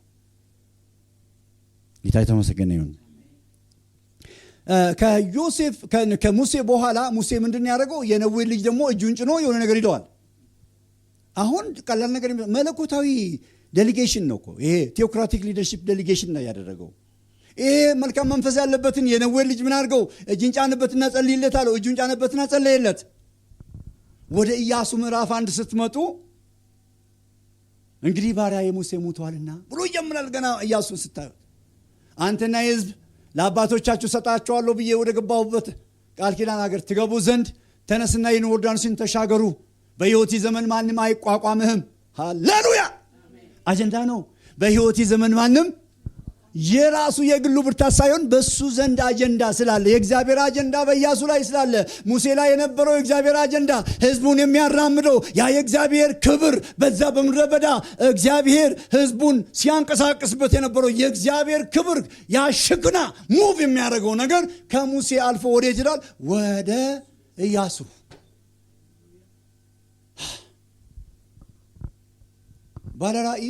[SPEAKER 1] ጌታ የተመሰገነ ይሁን። ከሙሴ በኋላ ሙሴ ምንድን ያደረገው? የነዌ ልጅ ደግሞ እጁን ጭኖ የሆነ ነገር ይደዋል። አሁን ቀላል ነገር መለኮታዊ ዴሊጌሽን ነው እኮ ይሄ። ቴዎክራቲክ ሊደርሺፕ ዴሊጌሽን ነው ያደረገው። ይሄ መልካም መንፈስ ያለበትን የነዌ ልጅ ምን አድርገው? እጁን ጫነበትና ጸልይለት አለው። እጁን ጫነበትና ጸለየለት። ወደ ኢያሱ ምዕራፍ 1 ስትመጡ እንግዲህ ባሪያ የሙሴ ሞቷልና ብሎ ይጀምራል። ገና ኢያሱን ስታዩት አንተና የሕዝብ ለአባቶቻችሁ ሰጣቸዋለሁ ብዬ ወደ ገባሁበት ቃል ኪዳን ሀገር ትገቡ ዘንድ ተነስና ዮርዳኖስን ተሻገሩ፣ በሕይወት ዘመን ማንም አይቋቋምህም። ሃሌሉያ! አጀንዳ ነው። በሕይወት ዘመን ማንም የራሱ የግሉ ብርታት ሳይሆን በሱ ዘንድ አጀንዳ ስላለ፣ የእግዚአብሔር አጀንዳ በኢያሱ ላይ ስላለ፣ ሙሴ ላይ የነበረው የእግዚአብሔር አጀንዳ ሕዝቡን የሚያራምደው ያ የእግዚአብሔር ክብር በዛ በምድረ በዳ እግዚአብሔር ሕዝቡን ሲያንቀሳቅስበት የነበረው የእግዚአብሔር ክብር ያ ሽክና ሙቭ የሚያደርገው ነገር ከሙሴ አልፎ ወዴት ይላል? ወደ ኢያሱ። ባለ ራእይ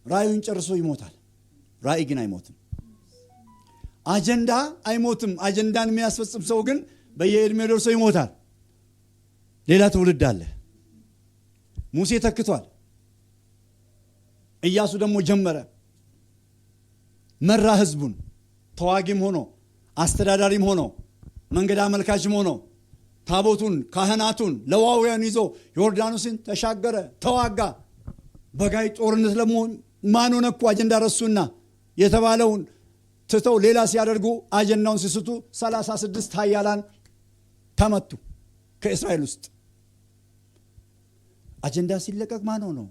[SPEAKER 1] ራእዩን ጨርሶ ይሞታል። ራእይ ግን አይሞትም። አጀንዳ አይሞትም። አጀንዳን የሚያስፈጽም ሰው ግን በየዕድሜው ደርሶ ይሞታል። ሌላ ትውልድ አለ። ሙሴ ተክቷል። ኢያሱ ደግሞ ጀመረ። መራ ህዝቡን። ተዋጊም ሆኖ አስተዳዳሪም ሆኖ መንገድ አመልካችም ሆኖ ታቦቱን ካህናቱን ለዋውያን ይዞ ዮርዳኖስን ተሻገረ፣ ተዋጋ። በጋይ ጦርነት ለመሆን ማን ሆነ እኮ አጀንዳ ረሱና የተባለውን ትተው ሌላ ሲያደርጉ አጀንዳውን ሲስቱ 36 ኃያላን ተመቱ ከእስራኤል ውስጥ። አጀንዳ ሲለቀቅ ማን ነው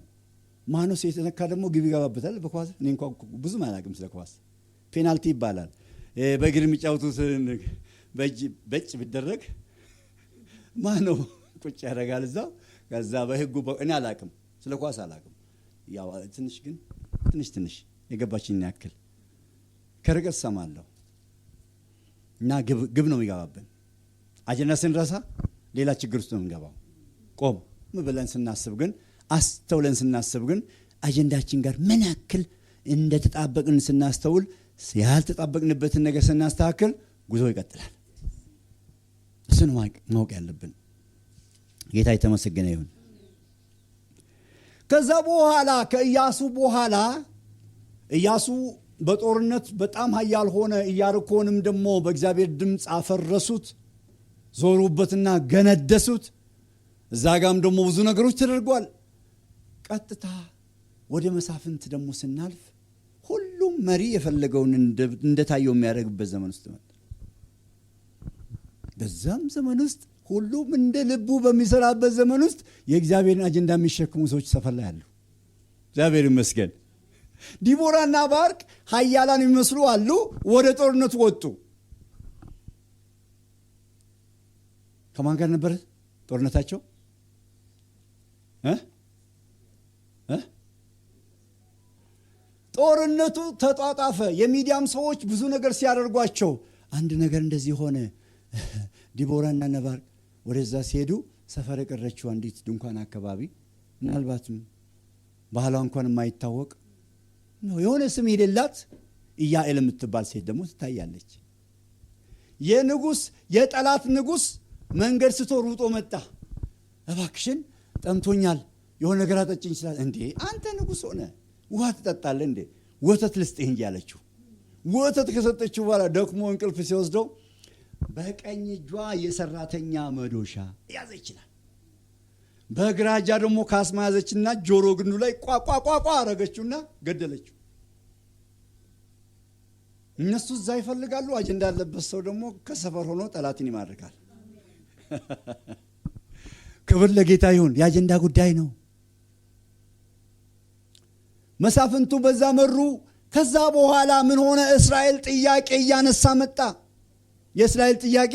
[SPEAKER 1] ማን ሲተነካ ደግሞ ግብ ይገባበታል። በኳስ እኔ እንኳን ብዙም አላውቅም ስለ ኳስ። ፔናልቲ ይባላል። በእግር የሚጫወቱት በእጅ ቢደረግ ማን ነው ቁጭ ያደርጋል እዛው። ከዛ በህጉ እኔ አላውቅም፣ ስለ ኳስ አላውቅም። ያው ትንሽ ግን ትንሽ የገባችኝ ያክል ከርቀት ሰማለሁ። እና ግብ ነው የሚገባብን። አጀንዳ ስንረሳ ሌላ ችግር ውስጥ ነው የምንገባው። ቆም ብለን ስናስብ ግን አስተውለን ስናስብ ግን አጀንዳችን ጋር ምን ያክል እንደተጣበቅን ስናስተውል ያልተጣበቅንበትን ነገር ስናስተካክል ጉዞ ይቀጥላል። እሱን ማወቅ ያለብን። ጌታ የተመሰገነ ይሁን። ከዛ በኋላ ከኢያሱ በኋላ ኢያሱ በጦርነት በጣም ኃያል ሆነ። ኢያሪኮንም ደግሞ በእግዚአብሔር ድምፅ አፈረሱት፣ ዞሩበትና ገነደሱት። እዛ ጋም ደግሞ ብዙ ነገሮች ተደርጓል። ቀጥታ ወደ መሳፍንት ደግሞ ስናልፍ ሁሉም መሪ የፈለገውን እንደታየው የሚያደርግበት ዘመን ውስጥ መጣ። በዛም ዘመን ውስጥ ሁሉም እንደ ልቡ በሚሰራበት ዘመን ውስጥ የእግዚአብሔርን አጀንዳ የሚሸክሙ ሰዎች ሰፈር ላይ አሉ። እግዚአብሔር ይመስገን። ዲቦራና ባርቅ ኃያላን የሚመስሉ አሉ። ወደ ጦርነቱ ወጡ። ከማን ጋር ነበር ጦርነታቸው? ጦርነቱ ተጧጣፈ። የሚዲያም ሰዎች ብዙ ነገር ሲያደርጓቸው አንድ ነገር እንደዚህ ሆነ። ዲቦራና ባርቅ ወደዛ ሲሄዱ ሰፈር የቀረችው አንዲት ድንኳን አካባቢ ምናልባትም ባህሏ እንኳን የማይታወቅ የሆነ ስም የሌላት ኢያኤል የምትባል ሴት ደግሞ ትታያለች። የንጉስ የጠላት ንጉስ መንገድ ስቶ ሩጦ መጣ። እባክሽን ጠምቶኛል፣ የሆነ ነገር አጠጭኝ ይችላል። እንዴ አንተ ንጉስ ሆነ ውሃ ትጠጣለህ እንዴ? ወተት ልስጥህ እንጂ አለችው። ወተት ከሰጠችው በኋላ ደክሞ እንቅልፍ ሲወስደው በቀኝ እጇ የሰራተኛ መዶሻ ያዘ ይችላል። በግራ እጇ ደግሞ ካስማ ያዘችና ጆሮ ግንዱ ላይ ቋቋቋቋ አረገችውና ገደለችው። እነሱ እዛ ይፈልጋሉ። አጀንዳ ያለበት ሰው ደግሞ ከሰፈር ሆኖ ጠላትን ይማርካል። ክብር ለጌታ ይሁን። የአጀንዳ ጉዳይ ነው። መሳፍንቱ በዛ መሩ። ከዛ በኋላ ምን ሆነ? እስራኤል ጥያቄ እያነሳ መጣ። የእስራኤል ጥያቄ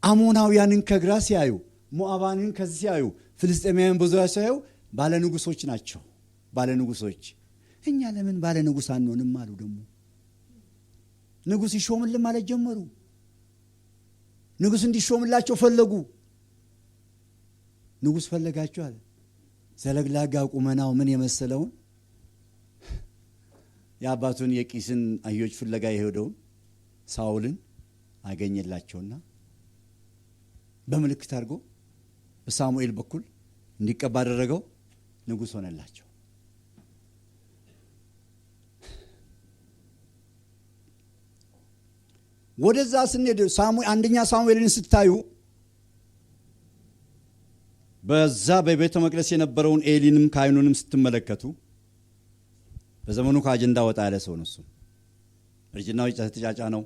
[SPEAKER 1] አሞናውያንን ከግራ ሲያዩ፣ ሞዓባንን ከዚህ ሲያዩ፣ ፍልስጤማውያን በዙሪያ ሲያዩ ባለ ንጉሶች ናቸው። ባለ ንጉሶች እኛ ለምን ባለ ንጉስ አንሆንም አሉ። ደግሞ ንጉስ ይሾምልን ማለት ጀመሩ። ንጉስ እንዲሾምላቸው ፈለጉ። ንጉስ ፈለጋቸው አለ። ዘለግላጋ ቁመናው ምን የመሰለውን የአባቱን የቂስን አህዮች ፍለጋ የሄደውን ሳውልን አገኘላቸውና በምልክት አድርጎ በሳሙኤል በኩል እንዲቀባ አደረገው። ንጉስ ሆነላቸው። ወደዛ ስንሄድ አንደኛ ሳሙኤልን ስታዩ በዛ በቤተ መቅደስ የነበረውን ኤሊንም ካህኑንም ስትመለከቱ በዘመኑ ከአጀንዳ ወጣ ያለ ሰው ነው። እሱ እርጅናው የተጫጫ ነው።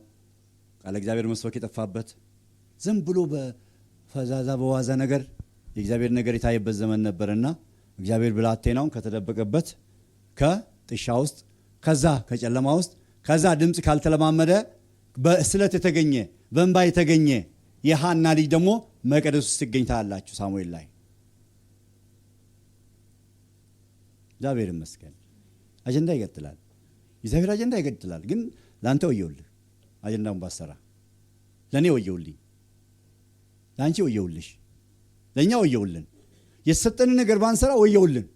[SPEAKER 1] ቃለ እግዚአብሔር መስበክ የጠፋበት ዝም ብሎ በፈዛዛ በዋዛ ነገር የእግዚአብሔር ነገር የታየበት ዘመን ነበርና እግዚአብሔር ብላቴናውን ከተደበቀበት ከጥሻ ውስጥ ከዛ ከጨለማ ውስጥ ከዛ ድምፅ ካልተለማመደ በስለት የተገኘ በእንባ የተገኘ የሐና ልጅ ደግሞ መቅደስ ውስጥ ትገኝታላችሁ። ሳሙኤል ላይ እግዚአብሔር ይመስገን አጀንዳ ይቀጥላል። የእግዚአብሔር አጀንዳ ይቀጥላል። ግን ላንተ ወየውልህ አጀንዳውን ባሰራ፣ ለኔ ወየውልኝ፣ ላንቺ ወየውልሽ፣ ለኛ ወየውልን። የተሰጠን ነገር ባንሰራ ወየውልን።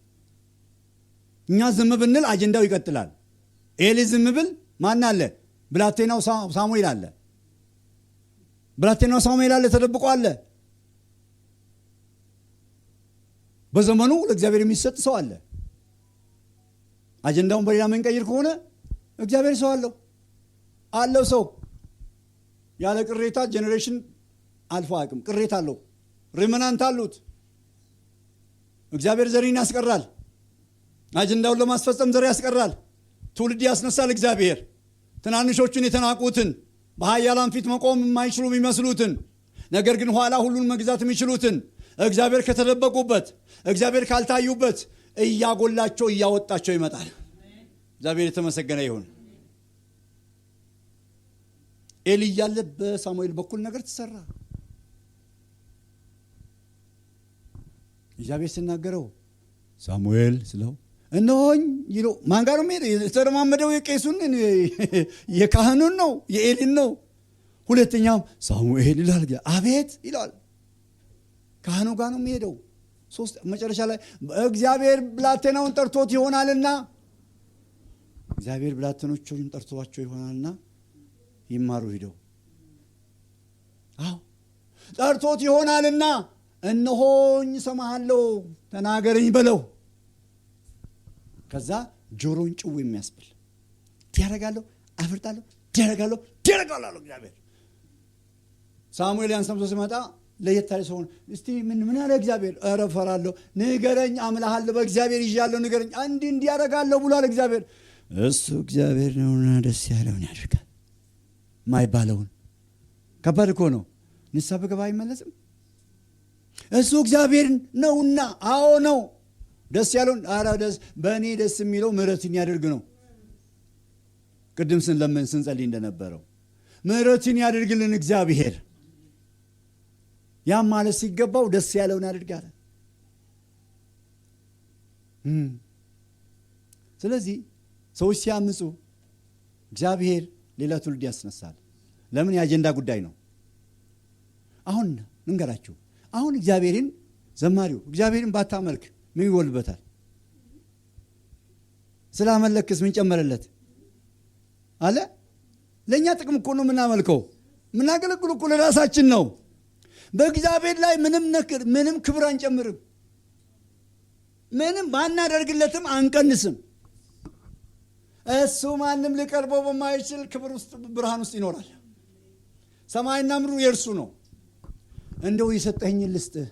[SPEAKER 1] እኛ ዝም ብንል አጀንዳው ይቀጥላል። ኤሊ ዝም ብል ማን አለ? ብላቴናው ሳሙኤል አለ። ብላቴናው ሳሙኤል አለ፣ ተደብቆ አለ። በዘመኑ ለእግዚአብሔር የሚሰጥ ሰው አለ። አጀንዳውን በሌላ መንቀይር ከሆነ እግዚአብሔር ሰው አለው ሰው ያለ ቅሬታ ጄኔሬሽን አልፎ አቅም ቅሬታ አለው። ሪመናንት አሉት። እግዚአብሔር ዘርን ያስቀራል። አጀንዳውን ለማስፈጸም ዘር ያስቀራል። ትውልድ ያስነሳል። እግዚአብሔር ትናንሾቹን የተናቁትን በኃያላን ፊት መቆም የማይችሉ የሚመስሉትን ነገር ግን ኋላ ሁሉን መግዛት የሚችሉትን እግዚአብሔር ከተደበቁበት እግዚአብሔር ካልታዩበት እያጎላቸው እያወጣቸው ይመጣል። እግዚአብሔር የተመሰገነ ይሁን። ኤሊ ያለ በሳሙኤል በኩል ነገር ተሰራ። እግዚአብሔር ሲናገረው ሳሙኤል ስለው እነሆኝ ይሎ ማን ጋር ነው የተረማመደው? የቄሱን የካህኑን ነው የኤሊን ነው። ሁለተኛም ሳሙኤል ይላል። አቤት ይላል። ካህኑ ጋር ነው የሚሄደው። ሶስት መጨረሻ ላይ እግዚአብሔር ብላቴናውን ጠርቶት ይሆናልና እግዚአብሔር ብላቴኖቹን ጠርቷቸው ይሆናልና ይማሩ ሄደው ጠርቶት ይሆናልና እነሆኝ ሰማሃለሁ ተናገረኝ በለው። ከዛ ጆሮን ጭው የሚያስብል ያረጋለሁ አፍርጣለሁ ያረጋለሁ እግዚአብሔር። ሳሙኤል ያን ሰምቶ ሲመጣ ለየት ያለ ሰው እስቲ ምን አለ እግዚአብሔር? ኧረ እፈራለሁ፣ ንገረኝ፣ አምልሃለሁ፣ በእግዚአብሔር ይዣለሁ፣ ንገረኝ፣ እንዲህ ያረጋለሁ ብሏል እግዚአብሔር። እሱ እግዚአብሔር ነውና ደስ ያለውን ያደርጋል። ማይባለውን ከባድ እኮ ነው። ንስሐ ብገባ አይመለስም። እሱ እግዚአብሔር ነውና አዎ ነው። ደስ ያለውን በእኔ ደስ የሚለው ምህረትን ያደርግ ነው። ቅድም ስንጸልይ እንደነበረው ምህረትን ያደርግልን እግዚአብሔር። ያም ማለት ሲገባው ደስ ያለውን ያደርጋል። ስለዚህ ሰዎች ሲያምፁ እግዚአብሔር ሌላ ትውልድ ያስነሳል። ለምን? የአጀንዳ ጉዳይ ነው። አሁን እንገራችሁ። አሁን እግዚአብሔርን ዘማሪው እግዚአብሔርን ባታመልክ ምን ይወልበታል? ስላመለክስ ምን ጨመረለት አለ? ለኛ ጥቅም እኮ ነው የምናመልከው። የምናገለግለው እኮ ለራሳችን ነው። በእግዚአብሔር ላይ ምንም ክብር አንጨምርም። ምንም ባናደርግለትም አንቀንስም። እሱ ማንም ሊቀርበው በማይችል ክብር ውስጥ ብርሃን ውስጥ ይኖራል። ሰማይና ምድሩ የእርሱ ነው። እንደው የሰጠኸኝን ልስጥህ፣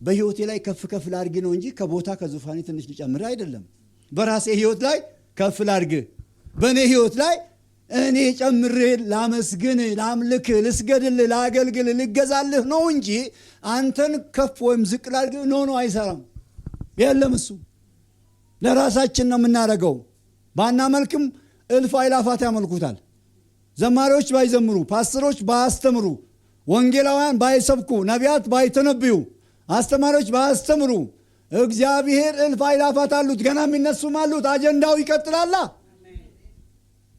[SPEAKER 1] በህይወቴ ላይ ከፍ ከፍ ላድርግ ነው እንጂ ከቦታ ከዙፋኔ ትንሽ ልጨምር አይደለም። በራሴ ህይወት ላይ ከፍ ላድርግ፣ በእኔ ህይወት ላይ እኔ ጨምሬ ላመስግን፣ ላምልክ፣ ልስገድል፣ ላገልግል፣ ልገዛልህ ነው እንጂ አንተን ከፍ ወይም ዝቅ ላድርግ ነው አይሰራም። የለም እሱ ለራሳችን ነው የምናደርገው። ባናመልክም እልፍ አእላፋት ያመልኩታል። ዘማሪዎች ባይዘምሩ፣ ፓስተሮች ባያስተምሩ፣ ወንጌላውያን ባይሰብኩ፣ ነቢያት ባይተነብዩ፣ አስተማሪዎች ባያስተምሩ እግዚአብሔር እልፍ አእላፋት አሉት። ገና የሚነሱም አሉት። አጀንዳው ይቀጥላላ።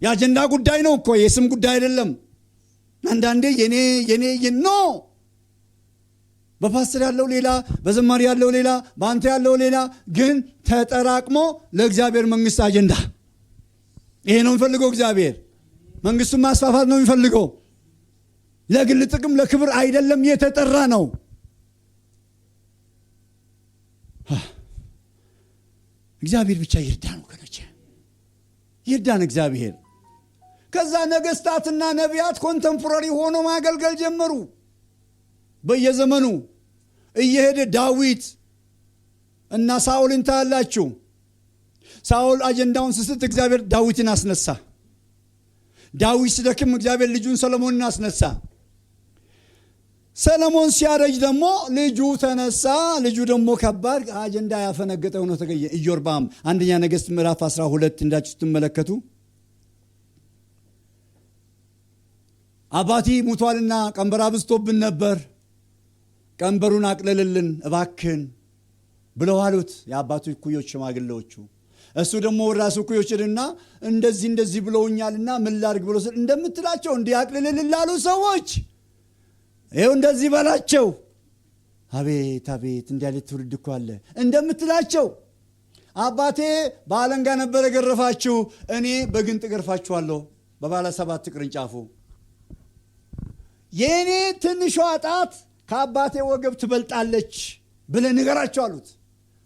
[SPEAKER 1] የአጀንዳ ጉዳይ ነው እኮ የስም ጉዳይ አይደለም። አንዳንዴ የኔ ኖ በፓስተር ያለው ሌላ፣ በዘማሪ ያለው ሌላ፣ በአንተ ያለው ሌላ፣ ግን ተጠራቅሞ ለእግዚአብሔር መንግስት አጀንዳ። ይሄ ነው የሚፈልገው እግዚአብሔር። መንግስቱን ማስፋፋት ነው የሚፈልገው። ለግል ጥቅም ለክብር አይደለም የተጠራ ነው። እግዚአብሔር ብቻ ይርዳን ወገኖች፣ ይርዳን እግዚአብሔር። ከዛ ነገስታትና ነቢያት ኮንተምፖራሪ ሆኖ ማገልገል ጀመሩ። በየዘመኑ እየሄደ ዳዊት እና ሳኦልን ታያላችሁ። ሳኦል አጀንዳውን ስስት እግዚአብሔር ዳዊትን አስነሳ። ዳዊት ሲደክም እግዚአብሔር ልጁን ሰሎሞንን አስነሳ። ሰሎሞን ሲያረጅ ደግሞ ልጁ ተነሳ። ልጁ ደግሞ ከባድ አጀንዳ ያፈነገጠ ሆኖ ተገኘ። ኢዮርብዓም አንደኛ ነገሥት ምዕራፍ 12 እንዳችሁ ስትመለከቱ አባቴ ሙቷልና ቀንበር አብዝቶብን ነበር፣ ቀንበሩን አቅልልልን እባክን ብለው አሉት የአባቱ እኩዮች ሽማግሌዎቹ። እሱ ደግሞ ወደ ራሱ እኩዮች ሄደና እንደዚህ ብለውኛልና ምን ላድርግ ብሎ እንደምትላቸው እንዲያቅልልልን ላሉ ሰዎች ይኸው እንደዚህ በላቸው። አቤት አቤት እንዲያለ ትውልድ እኮ አለ። እንደምትላቸው አባቴ በአለንጋ ነበር የገረፋችሁ፣ እኔ በግንጥ ገርፋችኋለሁ በባለ 7 ቅርንጫፉ። የኔ ትንሿ ጣት ከአባቴ ወገብ ትበልጣለች ብለህ ንገራቸው አሉት።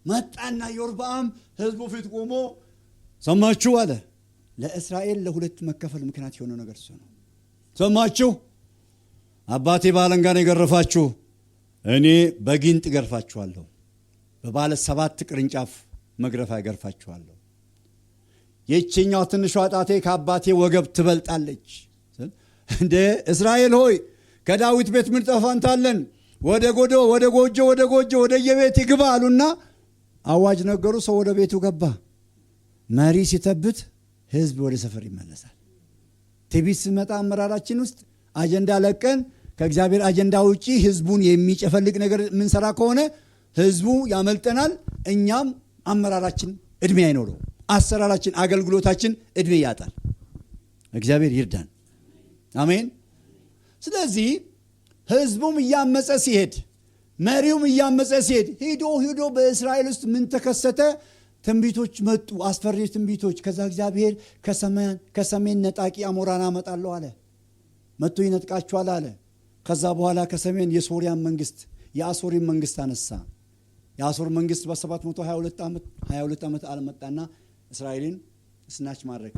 [SPEAKER 1] መጣና ኢዮርብዓም ህዝቡ ፊት ቆሞ ሰማችሁ አለ። ለእስራኤል ለሁለት መከፈል ምክንያት የሆነ ነገር እሱ ነው። ሰማችሁ? አባቴ በአለንጋ ነው የገረፋችሁ፣ እኔ በጊንጥ ገርፋችኋለሁ፣ በባለ 7 ቅርንጫፍ መግረፋ ገርፋችኋለሁ። የእችኛው ትንሿ ጣቴ ከአባቴ ወገብ ትበልጣለች። እንደ እስራኤል ሆይ ከዳዊት ቤት ምን ጠፋንታለን? ወደ ጎጆ ወደ የቤት ይግባ አሉና አዋጅ ነገሩ። ሰው ወደ ቤቱ ገባ። መሪ ሲተብት ህዝብ ወደ ሰፈር ይመለሳል። ትዕቢት ሲመጣ አመራራችን ውስጥ አጀንዳ ለቀን ከእግዚአብሔር አጀንዳ ውጪ ህዝቡን የሚጨፈልቅ ነገር ምንሰራ ከሆነ ህዝቡ ያመልጠናል። እኛም አመራራችን እድሜ አይኖረው፣ አሰራራችን አገልግሎታችን እድሜ ያጣል። እግዚአብሔር ይርዳን። አሜን። ስለዚህ ህዝቡም እያመፀ ሲሄድ፣ መሪውም እያመፀ ሲሄድ ሂዶ በእስራኤል ውስጥ ምን ተከሰተ? ትንቢቶች መጡ፣ አስፈሪ ትንቢቶች። ከዛ እግዚአብሔር ከሰሜን ነጣቂ አሞራን አመጣለሁ አለ። መጥቶ ይነጥቃቸዋል አለ። ከዛ በኋላ ከሰሜን የሶሪያን መንግስት የአሶሪን መንግስት አነሳ። የአሶር መንግስት በ722 ዓመት አልመጣና እስራኤልን ስናች ማድረግ።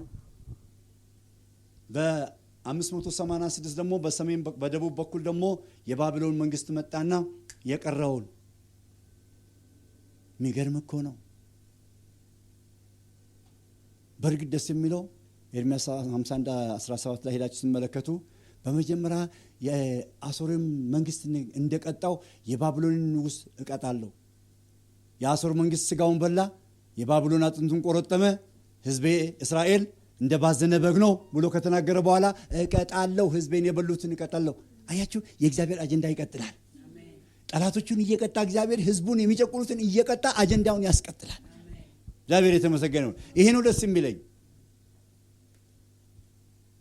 [SPEAKER 1] በ586 ደግሞ በደቡብ በኩል ደግሞ የባቢሎን መንግስት መጣና የቀረውን። የሚገርም እኮ ነው። በእርግጥ ደስ የሚለው ኤርምያስ 51:17 ላይ ሄዳችሁ ስትመለከቱ በመጀመሪያ የአሶርን መንግስት እንደቀጣው የባቢሎንን ንጉስ እቀጣለሁ። የአሶር መንግስት ስጋውን በላ፣ የባቢሎን አጥንቱን ቆረጠመ፣ ህዝቤ እስራኤል እንደ ባዘነ በግ ነው ብሎ ከተናገረ በኋላ እቀጣለሁ፣ ህዝቤን የበሉትን እቀጣለሁ። አያችሁ፣ የእግዚአብሔር አጀንዳ ይቀጥላል። ጠላቶቹን እየቀጣ እግዚአብሔር ህዝቡን የሚጨቁኑትን እየቀጣ አጀንዳውን ያስቀጥላል። እግዚአብሔር የተመሰገነ ነው። ይሄ ነው ደስ የሚለኝ።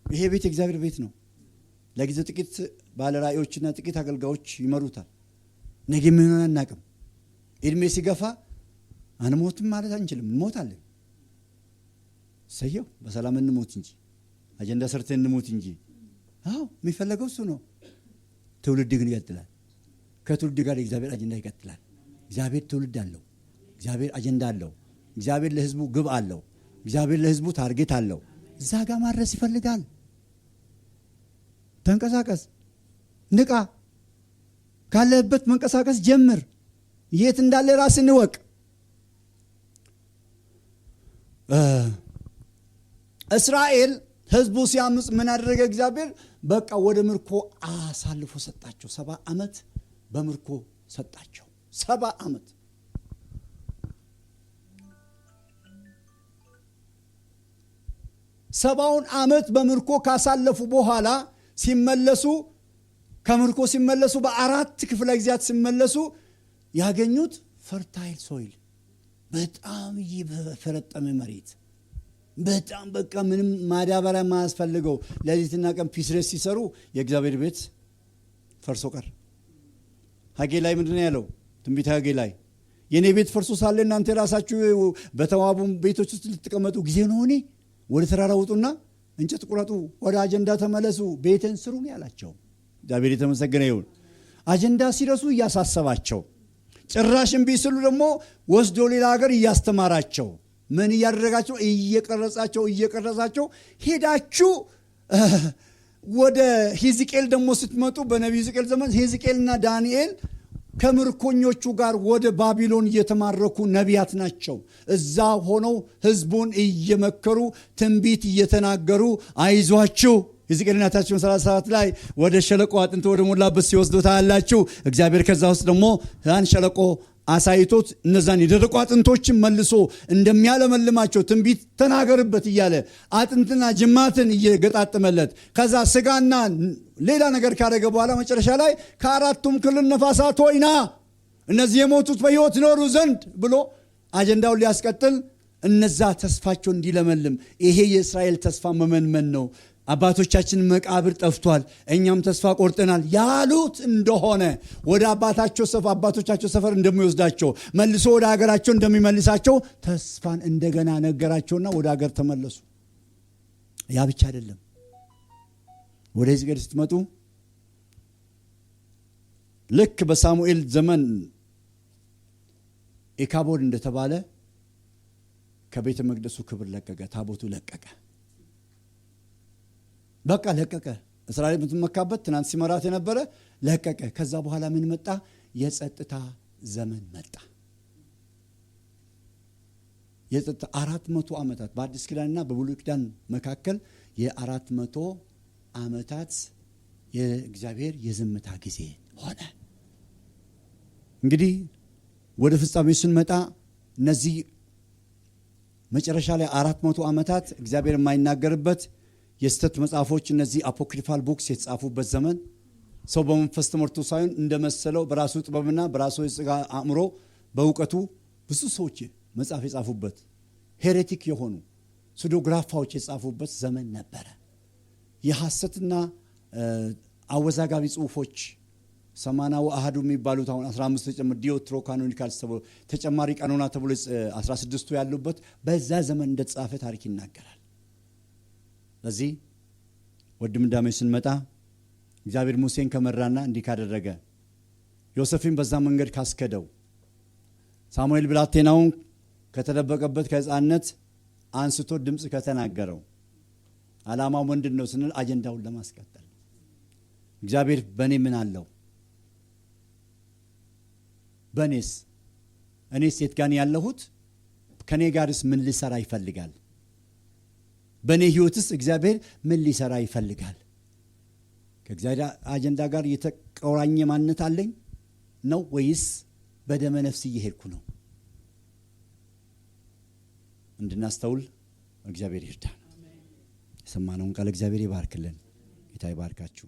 [SPEAKER 1] ይሄ ቤት የእግዚአብሔር ቤት ነው። ለጊዜው ጥቂት ባለራእዮችና ጥቂት አገልጋዮች ይመሩታል። ነገ ምን ሆነ አናውቅም። እድሜ ሲገፋ አንሞትም ማለት አንችልም፣ እንሞታለን። ሰየው በሰላም እንሞት እንጂ አጀንዳ ሰርተን እንሞት እንጂ። አዎ የሚፈለገው እሱ ነው። ትውልድ ግን ይቀጥላል። ከትውልድ ጋር የእግዚአብሔር አጀንዳ ይቀጥላል። እግዚአብሔር ትውልድ አለው። እግዚአብሔር አጀንዳ አለው። እግዚአብሔር ለህዝቡ ግብ አለው። እግዚአብሔር ለህዝቡ ታርጌት አለው። እዛ ጋር ማድረስ ይፈልጋል። ተንቀሳቀስ፣ ንቃ፣ ካለህበት መንቀሳቀስ ጀምር። የት እንዳለ ራስን እወቅ። እስራኤል ህዝቡ ሲያምጽ ምን አደረገ እግዚአብሔር? በቃ ወደ ምርኮ አሳልፎ ሰጣቸው። 70 ዓመት በምርኮ ሰጣቸው። 70 ዓመት። ሰባውን ዓመት በምርኮ ካሳለፉ በኋላ ሲመለሱ ከምርኮ ሲመለሱ በአራት ክፍለ ጊዜያት ሲመለሱ ያገኙት ፈርታይል ሶይል፣ በጣም የፈረጠመ መሬት፣ በጣም በቃ ምንም ማዳበሪያ ማያስፈልገው ለሊትና ቀን ፒስሬስ ሲሰሩ የእግዚአብሔር ቤት ፈርሶ ቀር። ሐጌ ላይ ምንድነው ያለው? ትንቢተ ሐጌ ላይ የኔ ቤት ፈርሶ ሳለ እናንተ ራሳችሁ በተዋቡ ቤቶች ውስጥ ልትቀመጡ ጊዜ ነው። እኔ ወደ ተራራ ውጡና እንጨት ቁረጡ፣ ወደ አጀንዳ ተመለሱ፣ ቤትን ስሩ ነው ያላቸው። እግዚአብሔር የተመሰገነ ይሁን። አጀንዳ ሲረሱ እያሳሰባቸው፣ ጭራሽም ቢስሉ ደግሞ ወስዶ ሌላ ሀገር እያስተማራቸው፣ ምን እያደረጋቸው? እየቀረጻቸው ሄዳችሁ ወደ ሂዝቅኤል ደግሞ ስትመጡ በነቢዩ ሕዝቅኤል ዘመን ሕዝቅኤልና ዳንኤል ከምርኮኞቹ ጋር ወደ ባቢሎን እየተማረኩ ነቢያት ናቸው። እዛ ሆነው ህዝቡን እየመከሩ ትንቢት እየተናገሩ አይዟችሁ ሕዝቅኤልና ታች 37 ላይ ወደ ሸለቆ አጥንት ወደ ሞላበት ሲወስዱት ታያላችሁ። እግዚአብሔር ከዛ ውስጥ ደግሞ ያን ሸለቆ አሳይቶት እነዛን የደረቁ አጥንቶችን መልሶ እንደሚያለመልማቸው ትንቢት ተናገርበት እያለ አጥንትና ጅማትን እየገጣጠመለት ከዛ ስጋና ሌላ ነገር ካደረገ በኋላ መጨረሻ ላይ ከአራቱም ክልል ነፋሳት ሆይና እነዚህ የሞቱት በሕይወት ይኖሩ ዘንድ ብሎ አጀንዳውን ሊያስቀጥል እነዛ ተስፋቸው እንዲለመልም፣ ይሄ የእስራኤል ተስፋ መመንመን ነው። አባቶቻችን መቃብር ጠፍቷል፣ እኛም ተስፋ ቆርጠናል ያሉት እንደሆነ ወደ አባቶቻቸው ሰፈር እንደሚወስዳቸው መልሶ ወደ ሀገራቸው እንደሚመልሳቸው ተስፋን እንደገና ነገራቸውና ወደ ሀገር ተመለሱ። ያ ብቻ አይደለም። ወደ ሕዝቅኤል ስትመጡ ልክ በሳሙኤል ዘመን ኢካቦድ እንደተባለ ከቤተ መቅደሱ ክብር ለቀቀ፣ ታቦቱ ለቀቀ። በቃ ለቀቀ። እስራኤል የምትመካበት ትናንት ሲመራት የነበረ ለቀቀ። ከዛ በኋላ ምን መጣ? የጸጥታ ዘመን መጣ። የጸጥታ 400 ዓመታት በአዲስ ኪዳንና በብሉይ ኪዳን መካከል የ400 ዓመታት የእግዚአብሔር የዝምታ ጊዜ ሆነ። እንግዲህ ወደ ፍጻሜው ስንመጣ እነዚህ መጨረሻ ላይ 400 ዓመታት እግዚአብሔር የማይናገርበት የስተት መጽሐፎች እነዚህ አፖክሪፋል ቡክስ የተጻፉበት ዘመን፣ ሰው በመንፈስ ተመርቶ ሳይሆን እንደመሰለው በራሱ ጥበብና በራሱ የሥጋ አእምሮ በእውቀቱ ብዙ ሰዎች መጽሐፍ የጻፉበት፣ ሄሬቲክ የሆኑ ሱዶግራፋዎች የጻፉበት ዘመን ነበረ። የሐሰትና አወዛጋቢ ጽሁፎች ሰማናው አሃዱ የሚባሉት አሁን 15 ተጨማሪ ዲዮትሮ ካኖኒካልስ ተብሎ ተጨማሪ ቀኖና ተብሎ 16ቱ ያሉበት በዛ ዘመን እንደተጻፈ ታሪክ ይናገራል። ለዚህ ወደ ድምዳሜ ስንመጣ እግዚአብሔር ሙሴን ከመራና እንዲህ ካደረገ፣ ዮሴፍን በዛ መንገድ ካስከደው፣ ሳሙኤል ብላቴናውን ከተደበቀበት ከሕፃንነት አንስቶ ድምጽ ከተናገረው፣ ዓላማው ምንድነው ስንል አጀንዳውን ለማስቀጠል እግዚአብሔር በኔ ምን አለው? እኔስ የት ጋር ያለሁት? ከኔ ጋርስ ምን ሊሰራ ይፈልጋል? በኔ ህይወትስ እግዚአብሔር ምን ሊሰራ ይፈልጋል? ከእግዚአብሔር አጀንዳ ጋር የተቆራኘ ማንነት አለኝ ነው ወይስ በደመ ነፍስ እየሄድኩ ነው? እንድናስተውል እግዚአብሔር ይርዳን። የሰማነውን ቃል እግዚአብሔር ይባርክልን። ጌታ ይባርካችሁ።